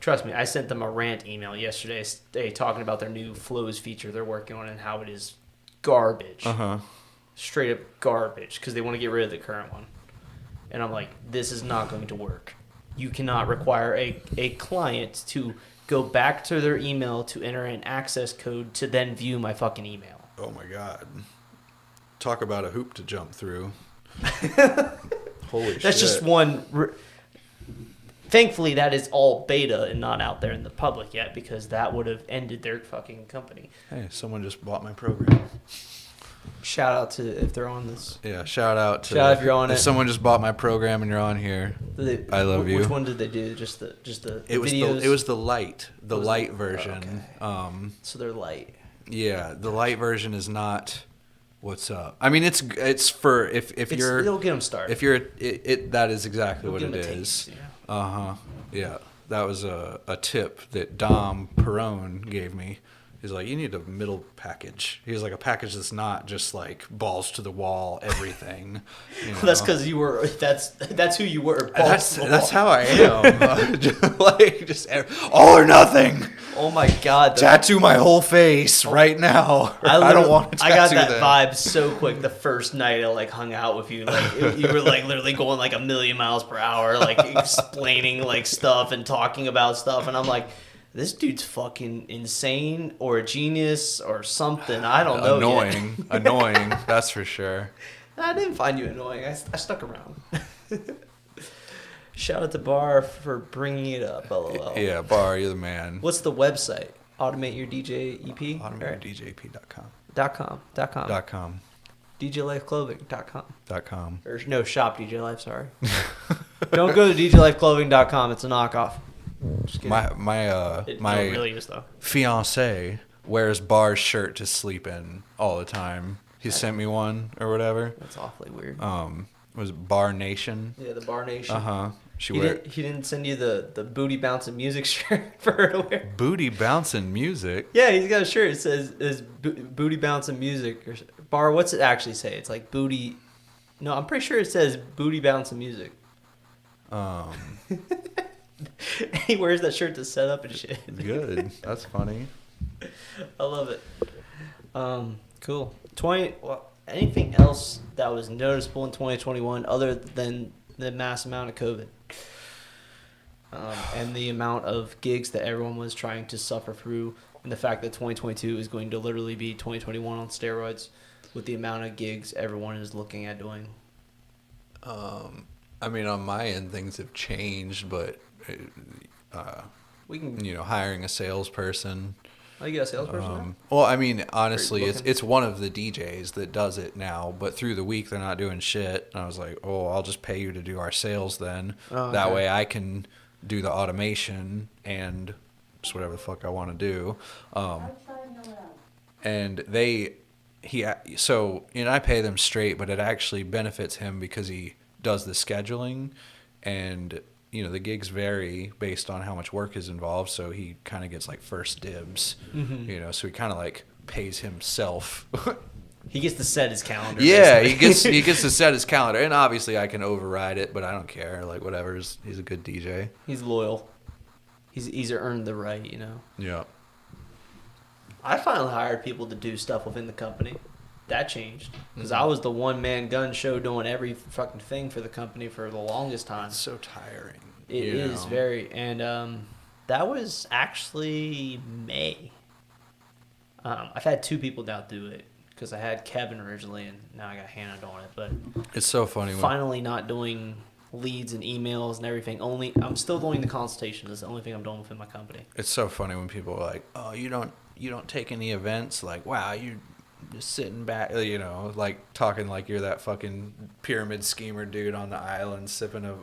Trust me, I sent them a rant email yesterday talking about their new flows feature they're working on and how it is garbage. Straight up garbage because they want to get rid of the current one. And I'm like, this is not going to work. You cannot require a client to go back to their email to enter an access code to then view my fucking email. Oh my God. Talk about a hoop to jump through. Holy shit. That's just one. Thankfully, that is all beta and not out there in the public yet because that would have ended their fucking company. Hey, someone just bought my program. Shout out to if they're on this. Yeah, shout out if you're on it. If someone just bought my program and you're on here, I love you. Which one did they do? Just the videos? It was the light version. Okay. So they're light. Yeah, the light version is not what's up. I mean, it's for if you're. It'll get them started. If you're that is exactly what it is. Taste, Yeah, that was a tip that Dom Perone gave me. He's like, you need a middle package. He's like, a package that's not just like balls to the wall, everything. You know? That's because you were. That's who you were. That's how I am. just all or nothing. Oh my God! Tattoo my whole face right now. I don't want to tattoo I got that vibe so quick the first night I like hung out with you. Like you were like literally going like 1,000,000 miles per hour, like explaining like stuff and talking about stuff, and I'm like, this dude's fucking insane or a genius or something. I don't know. Annoying. That's for sure. I didn't find you annoying. I stuck around. Shout out to Bar for bringing it up. LOL. Yeah, Bar, you're the man. What's the website? Automate Your DJ EP? AutomateYourDJEP.com. .com. DJLifeClothing.com. .com. Or no, shop DJ Life, sorry. Don't go to DJLifeClothing.com. It's a knockoff. Just kidding. My really is, though. Fiance wears Bar's shirt to sleep in all the time. He sent me one or whatever. That's awfully weird. Was it Bar Nation? Yeah, the Bar Nation. He didn't send you the booty bouncing music shirt for her to wear. Booty bouncing music? Yeah, he's got a shirt. It says booty bouncing music. Or Bar, what's it actually say? It's like booty. No, I'm pretty sure it says booty bouncing music. He wears that shirt to set up and shit. Good. That's funny. I love it. Cool. Anything else that was noticeable in 2021 other than the mass amount of COVID and the amount of gigs that everyone was trying to suffer through, and the fact that 2022 is going to literally be 2021 on steroids with the amount of gigs everyone is looking at doing? I mean, on my end, things have changed, but we can, hiring a salesperson. Oh, you got a salesperson now? Well, I mean, honestly, it's one of the DJs that does it now, but through the week they're not doing shit. And I was like, I'll just pay you to do our sales then. Oh, that way I can do the automation and just whatever the fuck I want to do. And I pay them straight, but it actually benefits him because he does the scheduling, and the gigs vary based on how much work is involved, so he kind of gets like first dibs. Mm-hmm. So he kind of like pays himself. He gets to set his calendar. Yeah, he gets to set his calendar, and obviously I can override it, but I don't care. Like whatever, he's a good DJ. He's loyal. He's earned the right, Yeah. I finally hired people to do stuff within the company. That changed because I was the one-man gun show doing every fucking thing for the company for the longest time. It's so tiring. It is very, and that was actually May. I've had two people now do it because I had Kevin originally, and now I got Hannah doing it. But it's so funny. Finally, not doing leads and emails and everything. I'm still doing the consultations. That's the only thing I'm doing within my company. It's so funny when people are like, "Oh, you don't take any events?" Like, wow, you. Just sitting back, like talking like you're that fucking pyramid schemer dude on the island sipping a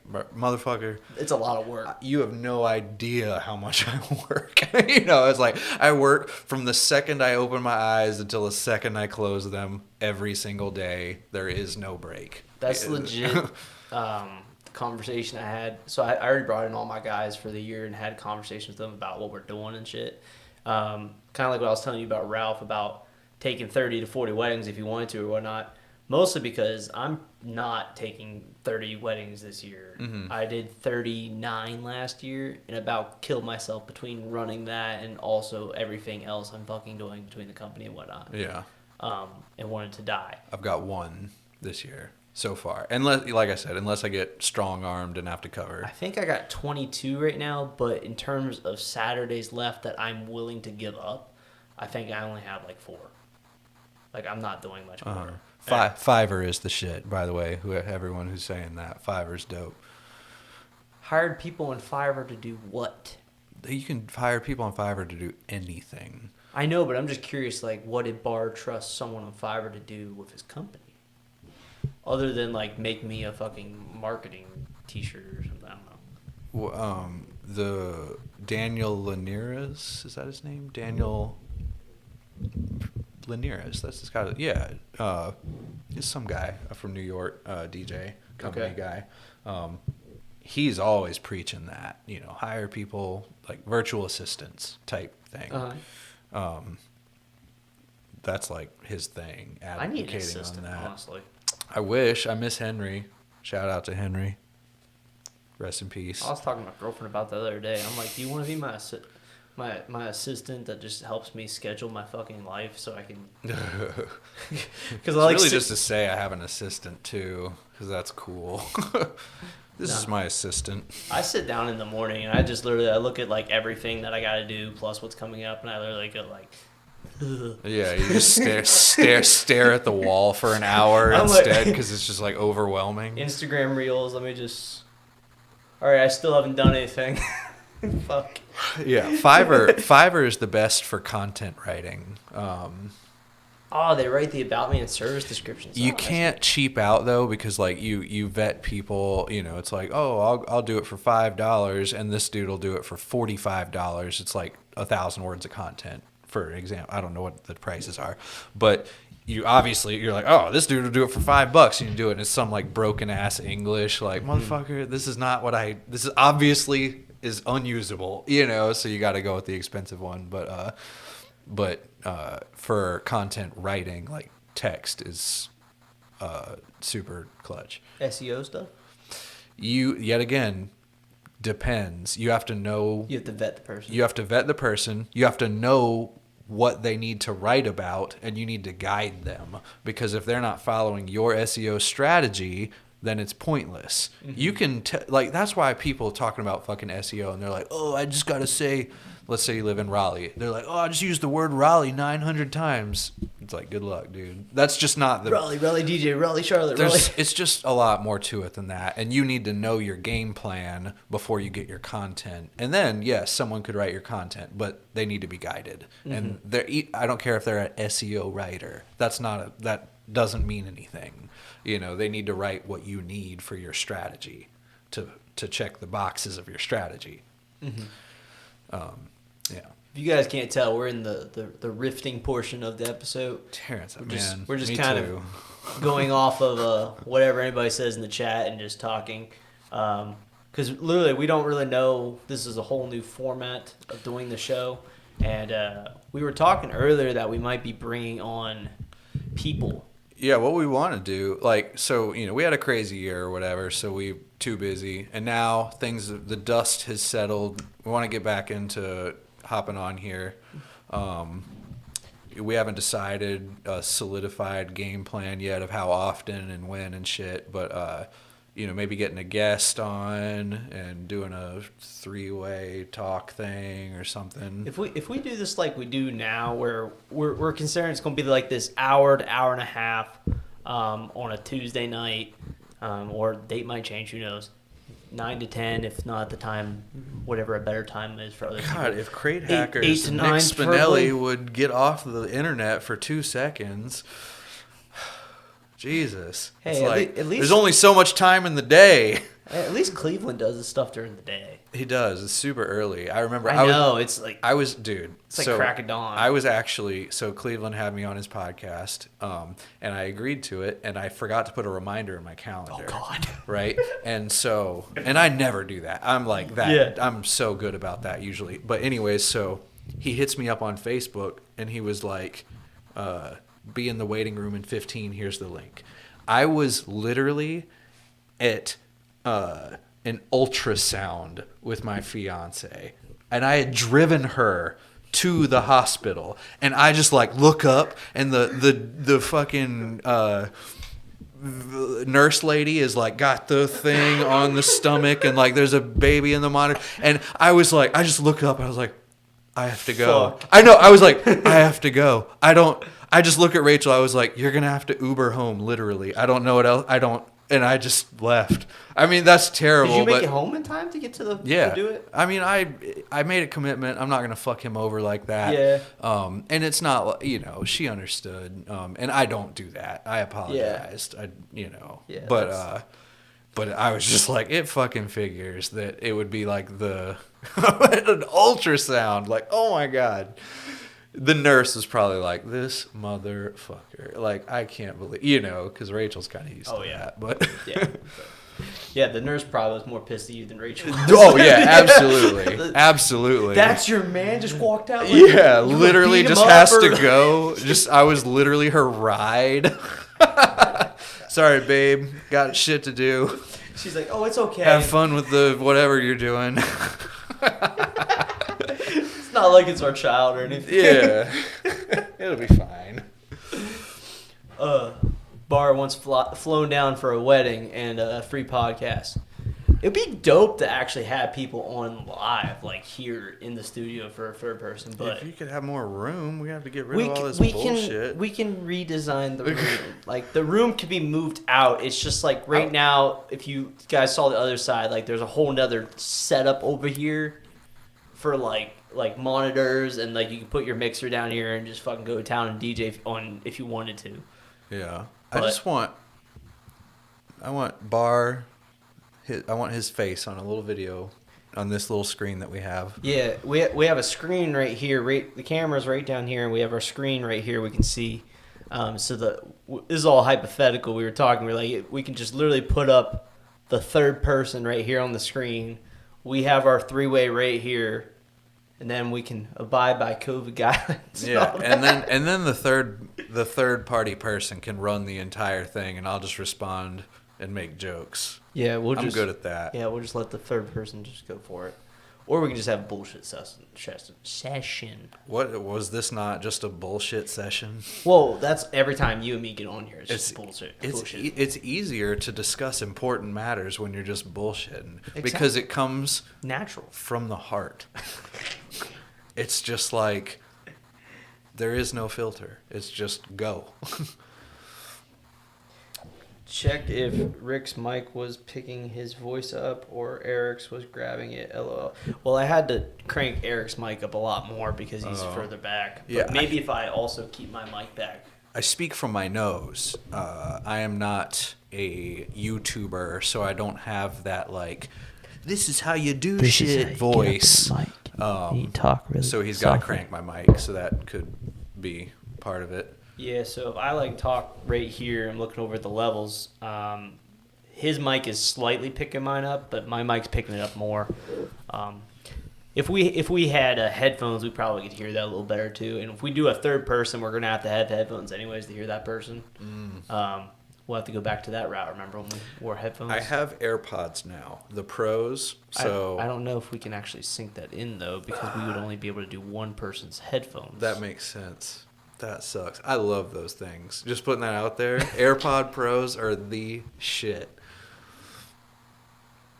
motherfucker. It's a lot of work. You have no idea how much I work. It's like I work from the second I open my eyes until the second I close them every single day. There is no break. That's legit. The conversation I had. So I already brought in all my guys for the year and had conversations with them about what we're doing and shit. Kind of like what I was telling you about Ralph about taking 30 to 40 weddings if you wanted to or whatnot, mostly because I'm not taking 30 weddings this year. Mm-hmm. I did 39 last year and about killed myself between running that and also everything else I'm fucking doing between the company and whatnot. Yeah. And wanted to die. I've got one this year so far. Unless, like I said, unless I get strong-armed and have to cover. I think I got 22 right now, but in terms of Saturdays left that I'm willing to give up, I think I only have like 4. Like, I'm not doing much more. Fiverr is the shit, by the way. Everyone who's saying that. Fiverr's dope. Hired people on Fiverr to do what? You can hire people on Fiverr to do anything. I know, but I'm just curious, like, what did Barr trust someone on Fiverr to do with his company? Other than, like, make me a fucking marketing t-shirt or something. I don't know. Well, the Daniel Linares, is that his name? Daniel Linares. That's his guy. Yeah. He's some guy from New York, DJ, company guy. He's always preaching that, hire people, like virtual assistants type thing. That's like his thing. I need an assistant, honestly. I wish. I miss Henry. Shout out to Henry. Rest in peace. I was talking to my girlfriend about the other day. I'm like, do you want to be my assistant that just helps me schedule my fucking life so I can... Because I like really just to say I have an assistant too, because that's cool. This is my assistant. I sit down in the morning and I just literally, I look at like everything that I got to do plus what's coming up, and I literally go like... Yeah, you just stare at the wall for an hour instead because it's just like overwhelming. Instagram Reels, let me just... Alright, I still haven't done anything. Fuck. Yeah, Fiverr is the best for content writing. They write the about me and service descriptions. You can't cheap out though, because like you vet people. It's like, I'll do it for $5, and this dude will do it for $45. It's like 1,000 words of content, for example. I don't know what the prices are, but you're like, this dude will do it for $5, and you do it, and it's some like broken ass English, like motherfucker. This is not what this is obviously is unusable, so you got to go with the expensive one. But for content writing, like text is super clutch. SEO stuff? Yet again, depends. You have to know. You have to vet the person. You have to vet the person. You have to know what they need to write about, and you need to guide them. Because if they're not following your SEO strategy, then it's pointless. Mm-hmm. You can that's why people talking about fucking SEO, and they're like, I just gotta say, let's say you live in Raleigh, they're like, I just used the word Raleigh 900 times. It's like, good luck, dude. That's just not the Raleigh DJ, Raleigh Charlotte, Raleigh. It's just a lot more to it than that, and you need to know your game plan before you get your content. And then yes, someone could write your content, but they need to be guided. Mm-hmm. And I don't care if they're an SEO writer. That doesn't mean anything. They need to write what you need for your strategy to check the boxes of your strategy. Mm-hmm. Yeah. If you guys can't tell, we're in the rifting portion of the episode. Terrence, we're just kind of going off of whatever anybody says in the chat and just talking. Because literally, we don't really know. This is a whole new format of doing the show. And we were talking earlier that we might be bringing on people. Yeah, what we want to do, we had a crazy year or whatever, so we too busy. And now the dust has settled. We want to get back into hopping on here. We haven't decided a solidified game plan yet of how often and when and shit, but maybe getting a guest on and doing a 3-way talk thing or something. If we do this like we do now, where we're considering it's going to be like this hour to hour and a half on a Tuesday night, or date might change, who knows, 9 to 10, if not at the time, whatever a better time is for other people. God, if Crate Hackers and Nick Spinelli would get off the internet for 2 seconds... Jesus. Hey, it's at least there's only so much time in the day. At least Cleveland does this stuff during the day. He does. It's super early. I remember. It's like It's like crack of dawn. I was actually Cleveland had me on his podcast, and I agreed to it, and I forgot to put a reminder in my calendar. Oh God. Right. And I never do that. I'm like that. Yeah. I'm so good about that usually. But anyways, so he hits me up on Facebook, and he was like, be in the waiting room in 15. Here's the link. I was literally at an ultrasound with my fiance, and I had driven her to the hospital, and I just like look up, and the fucking nurse lady is like got the thing on the stomach, and like there's a baby in the monitor, and I was like, I just look up, and I was like, I have to go. Fuck. I know. I was like, I have to go. I just look at Rachel. I was like, you're going to have to Uber home, literally. I don't know what else. And I just left. I mean, that's terrible. Did you make it home in time to get to the yeah. to do it? I mean, I made a commitment. I'm not going to fuck him over like that. Yeah. And it's not, she understood. And I don't do that. I apologized. Yeah, but I was just like, it fucking figures that it would be like an ultrasound. Like, oh my God. The nurse was probably like, this motherfucker. Like, I can't believe, because Rachel's kind of used to that. But yeah, the nurse probably was more pissed at you than Rachel was. Oh, yeah, absolutely. Absolutely. That's your man just walked out? Like, yeah, literally just has to go. I was literally her ride. Sorry, babe. Got shit to do. She's like, oh, it's okay. Have fun with the whatever you're doing. It's not like it's our child or anything. Yeah. It'll be fine. Bar once flown down for a wedding and a free podcast. It'd be dope to actually have people on live, like here in the studio for a third person. But if you could have more room, we have to get rid of all this bullshit. We can redesign the room. Like the room could be moved out. It's just like right now, if you guys saw the other side, like there's a whole nother setup over here for like monitors, and like you can put your mixer down here and just fucking go to town and DJ on if you wanted to. Yeah, but I want Bar. I want his face on a little video on this little screen that we have. Yeah, we have a screen right here. The camera's right down here, and we have our screen right here. We can see. This is all hypothetical. We were talking. We're like, we can just literally put up the third person right here on the screen. We have our three-way right here, and then we can abide by COVID guidelines. Yeah, and then the third party person can run the entire thing, and I'll just respond and make jokes. Yeah, I'm good at that. Yeah, we'll just let the third person just go for it. Or we can just have a bullshit session. What was this not just a bullshit session? Well, that's every time you and me get on here. It's just bullshit. It's easier to discuss important matters when you're just bullshitting. Exactly. Because it comes natural from the heart. It's just like there is no filter. It's just go. Check if Rick's mic was picking his voice up or Eric's was grabbing it. LOL. Well, I had to crank Eric's mic up a lot more because he's further back. But yeah, maybe if I also keep my mic back. I speak from my nose. I am not a YouTuber, so I don't have that like, this is how you do shit voice. You talk really so he's got to crank my mic, so that could be part of it. Yeah, so if I talk right here, I'm looking over at the levels. His mic is slightly picking mine up, but my mic's picking it up more. If we had headphones, we probably could hear that a little better too. And if we do a third person, we're gonna have the headphones anyways to hear that person. We'll have to go back to that route. Remember when we wore headphones? I have AirPods now, the Pros. So I don't know if we can actually sync that in though, because we would only be able to do one person's headphones. That makes sense. That sucks. I love those things. Just putting that out there. AirPod Pros are the shit.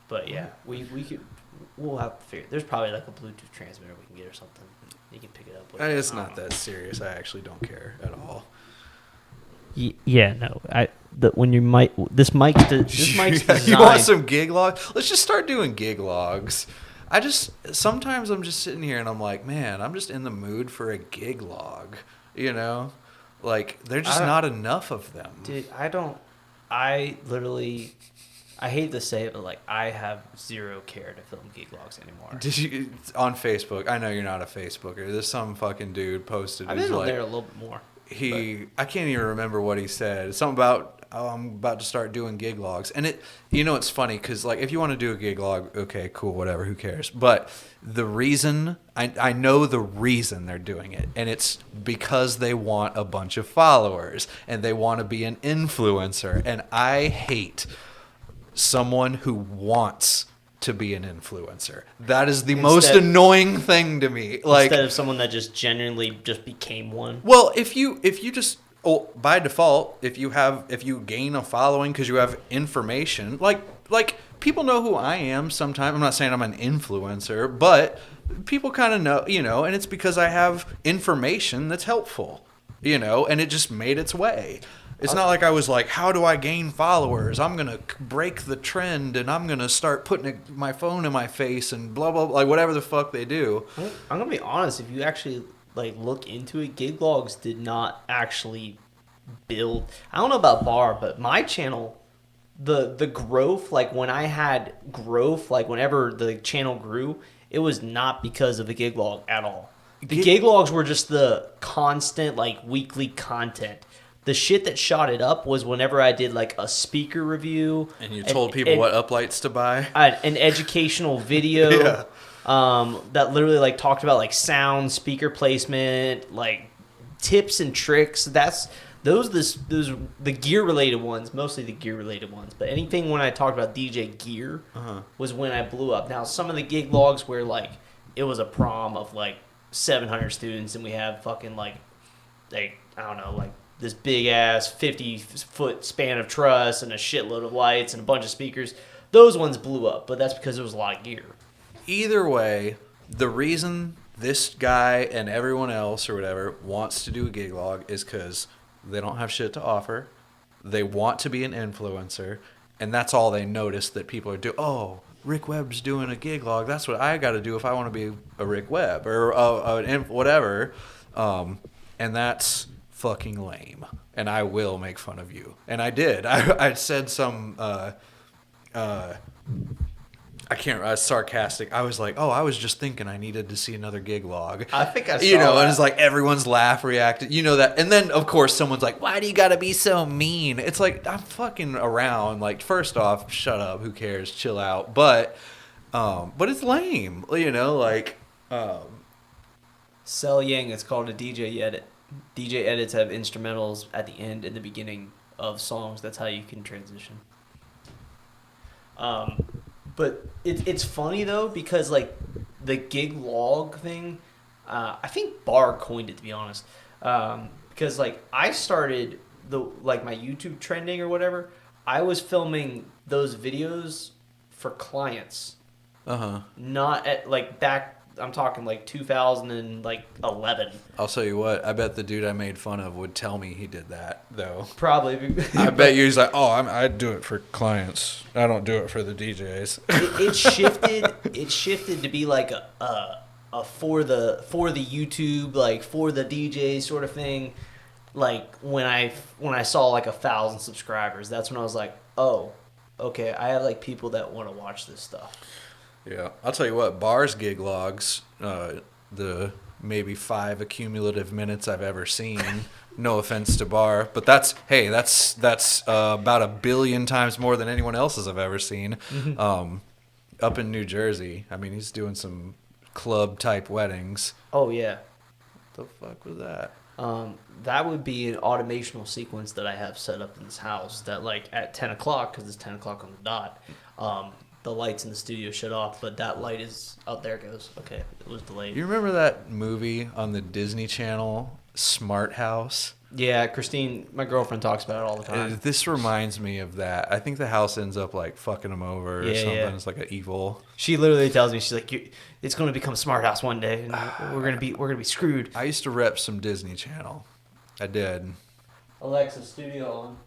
But yeah, we'll have to figure. There's probably like a Bluetooth transmitter we can get or something. You can pick it up with. It's not that serious. I actually don't care at all. Yeah, no. When you mic, this mic's designed. You want some gig logs? Let's just start doing gig logs. Sometimes I'm just sitting here and I'm like, man, I'm just in the mood for a gig log. Like there's just not enough of them. Dude, I hate to say it, but like I have zero care to film gig logs anymore. Did you on Facebook? I know you're not a Facebooker. There's some fucking dude posted. I've been on there a little bit more. I can't even remember what he said. Something about oh, I'm about to start doing gig logs. And it's funny because like if you want to do a gig log, okay, cool, whatever, who cares? But the reason, I know the reason they're doing it, and it's because they want a bunch of followers and they want to be an influencer. And I hate someone who wants to be an influencer. That is the most annoying thing to me. Like, instead of someone that just genuinely just became one. Well, if you just by default, if you gain a following because you have information, like people know who I am sometimes. I'm not saying I'm an influencer, but people kind of know, and it's because I have information that's helpful, and it just made its way. It's not like I was like, how do I gain followers? I'm going to break the trend and I'm going to start putting my phone in my face and blah, blah, blah, like whatever the fuck they do. I'm going to be honest. If you actually like look into it, gig logs did not actually build. I don't know about Bar, but my channel, the growth, like when I had growth, like whenever the channel grew, it was not because of the gig log at all. The gig logs were just the constant like weekly content. The shit that shot it up was whenever I did like a speaker review. And you told people what uplights to buy? An educational video that literally like talked about like sound, speaker placement, like tips and tricks. Those the gear related ones, mostly the gear related ones. But anything when I talked about DJ gear was when I blew up. Now some of the gig logs where like it was a prom of like 700 students and we have fucking like I don't know, like this big ass 50-foot span of truss and a shitload of lights and a bunch of speakers. Those ones blew up, but that's because there was a lot of gear. Either way, the reason this guy and everyone else or whatever wants to do a gig log is because they don't have shit to offer. They want to be an influencer, and that's all they notice that people are doing. Oh, Rick Webb's doing a gig log. That's what I got to do if I want to be a Rick Webb or whatever. And that's fucking lame, and I will make fun of you. And I did. I said some I can't. I was sarcastic. I was like, "Oh, I was just thinking I needed to see another gig log." I think I saw that. And it's like everyone's laugh reacted. That, and then of course someone's like, "Why do you got to be so mean?" It's like I'm fucking around. Like, first off, shut up. Who cares? Chill out. But it's lame. Sell Yang. It's called a DJ edit. DJ edits have instrumentals at the end and the beginning of songs. That's how you can transition. But it's funny though because like the gig log thing, I think Bar coined it, to be honest. Because like I started my YouTube trending or whatever. I was filming those videos for clients. Not at like back. I'm talking like 2011. I'll tell you what. I bet the dude I made fun of would tell me he did that, though. Probably. I bet you he's like, "Oh, I do it for clients. I don't do it for the DJs." It shifted. It shifted to be like a for the YouTube, like for the DJ sort of thing. Like when I saw like 1,000 subscribers, that's when I was like, "Oh, okay. I have like people that want to watch this stuff." Yeah, I'll tell you what, Bar's gig logs, the maybe 5 accumulative minutes I've ever seen, no offense to Bar, but that's about 1 billion times more than anyone else's I've ever seen. Up in New Jersey, I mean, he's doing some club-type weddings. Oh, yeah. What the fuck was that? That would be an automational sequence that I have set up in this house that, like, at 10 o'clock, because it's 10 o'clock on the dot, the lights in the studio shut off, but that light is out. There it goes. Okay, it was delayed. You remember that movie on the Disney Channel, Smart House? Yeah, Christine, my girlfriend, talks about it all the time. This reminds me of that. I think the house ends up like fucking them over or something. Yeah. It's like an evil. She literally tells me, she's like, "It's going to become Smart House one day, and we're gonna be screwed." I used to rep some Disney Channel. I did. Alexa, studio on.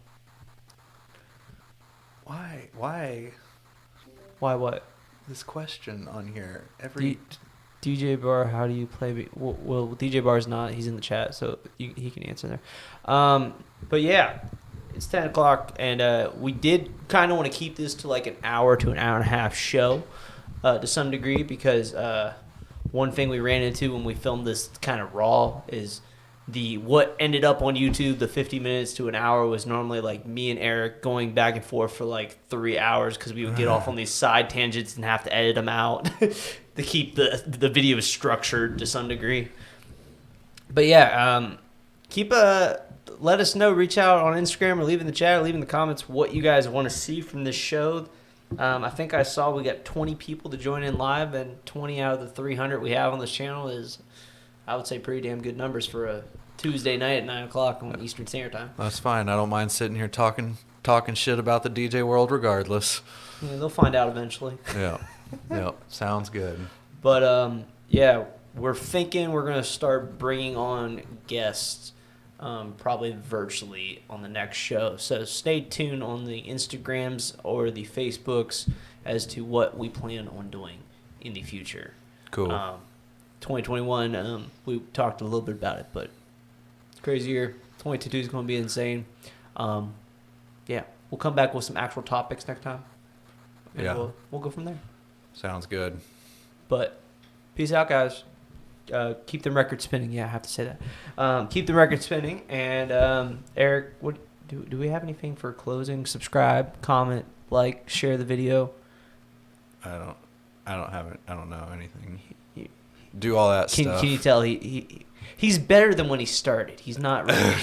Why? Why what? This question on here. DJ Bar, how do you play? Well, DJ Bar's not. He's in the chat, so he can answer there. But yeah, it's 10 o'clock, and we did kind of want to keep this to like an hour to an hour and a half show to some degree because one thing we ran into when we filmed this kind of raw is what ended up on YouTube, the 50 minutes to an hour, was normally like me and Eric going back and forth for like 3 hours because we would get off on these side tangents and have to edit them out to keep the video structured to some degree. But yeah, let us know. Reach out on Instagram or leave in the chat or leave in the comments what you guys want to see from this show. I think I saw we got 20 people to join in live, and 20 out of the 300 we have on this channel is, I would say, pretty damn good numbers for a Tuesday night at 9 o'clock on Eastern Standard Time. That's fine. I don't mind sitting here talking shit about the DJ world regardless. Yeah, they'll find out eventually. Yeah, sounds good. But, yeah, we're thinking we're going to start bringing on guests probably virtually on the next show. So stay tuned on the Instagrams or the Facebooks as to what we plan on doing in the future. Cool. 2021, we talked a little bit about it, but it's a crazy year. 2022 is going to be insane. Yeah, we'll come back with some actual topics next time. And yeah. We'll go from there. Sounds good. But peace out, guys. Keep the record spinning. Yeah, I have to say that. Keep the record spinning. And Eric, what do we have anything for closing? Subscribe, comment, like, share the video. I don't know anything. Do all that stuff. Can you tell he's better than when he started? He's not really.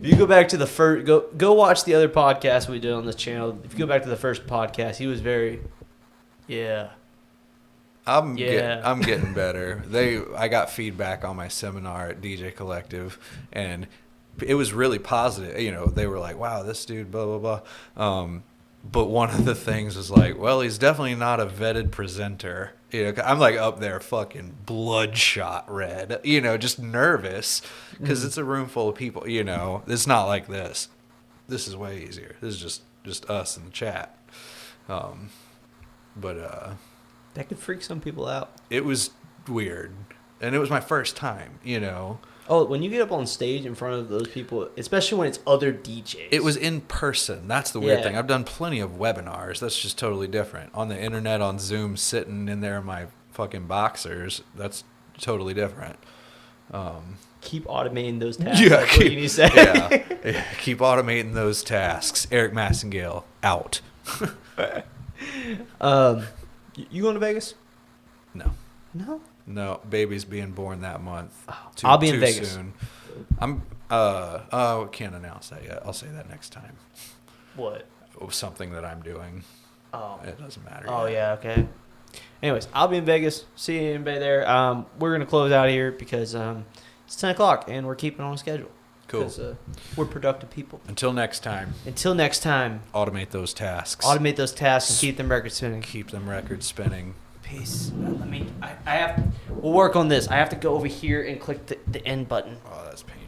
If you go back to the first, go watch the other podcast we did on this channel. If you go back to the first podcast, he was very, yeah. I'm getting better. I got feedback on my seminar at DJ Collective, and it was really positive. You know, they were like, "Wow, this dude, blah blah blah." But one of the things was like, "Well, he's definitely not a vetted presenter." You know, I'm like up there, fucking bloodshot red. You know, just nervous because it's a room full of people. You know, it's not like this. This is way easier. This is just us in the chat. That could freak some people out. It was weird. And it was my first time, you know. Oh, when you get up on stage in front of those people, especially when it's other DJs. It was in person. That's the weird thing. I've done plenty of webinars. That's just totally different. On the internet, on Zoom, sitting in there in my fucking boxers, that's totally different. Keep automating those tasks. Yeah, that's what you need to say. Yeah, keep automating those tasks. Erik Massengale, out. You going to Vegas? No. No? No, baby's being born that month. I'll be in Vegas. Soon. Can't announce that yet. I'll say that next time. What? Something that I'm doing. Oh. It doesn't matter. Oh, yeah, okay. Anyways, I'll be in Vegas. See anybody there. We're going to close out here because it's 10 o'clock and we're keeping on schedule. Cool. Because we're productive people. Until next time. Automate those tasks. And keep them records spinning. Keep them records spinning. Peace. We'll work on this. I have to go over here and click the end button. Oh, that's painful.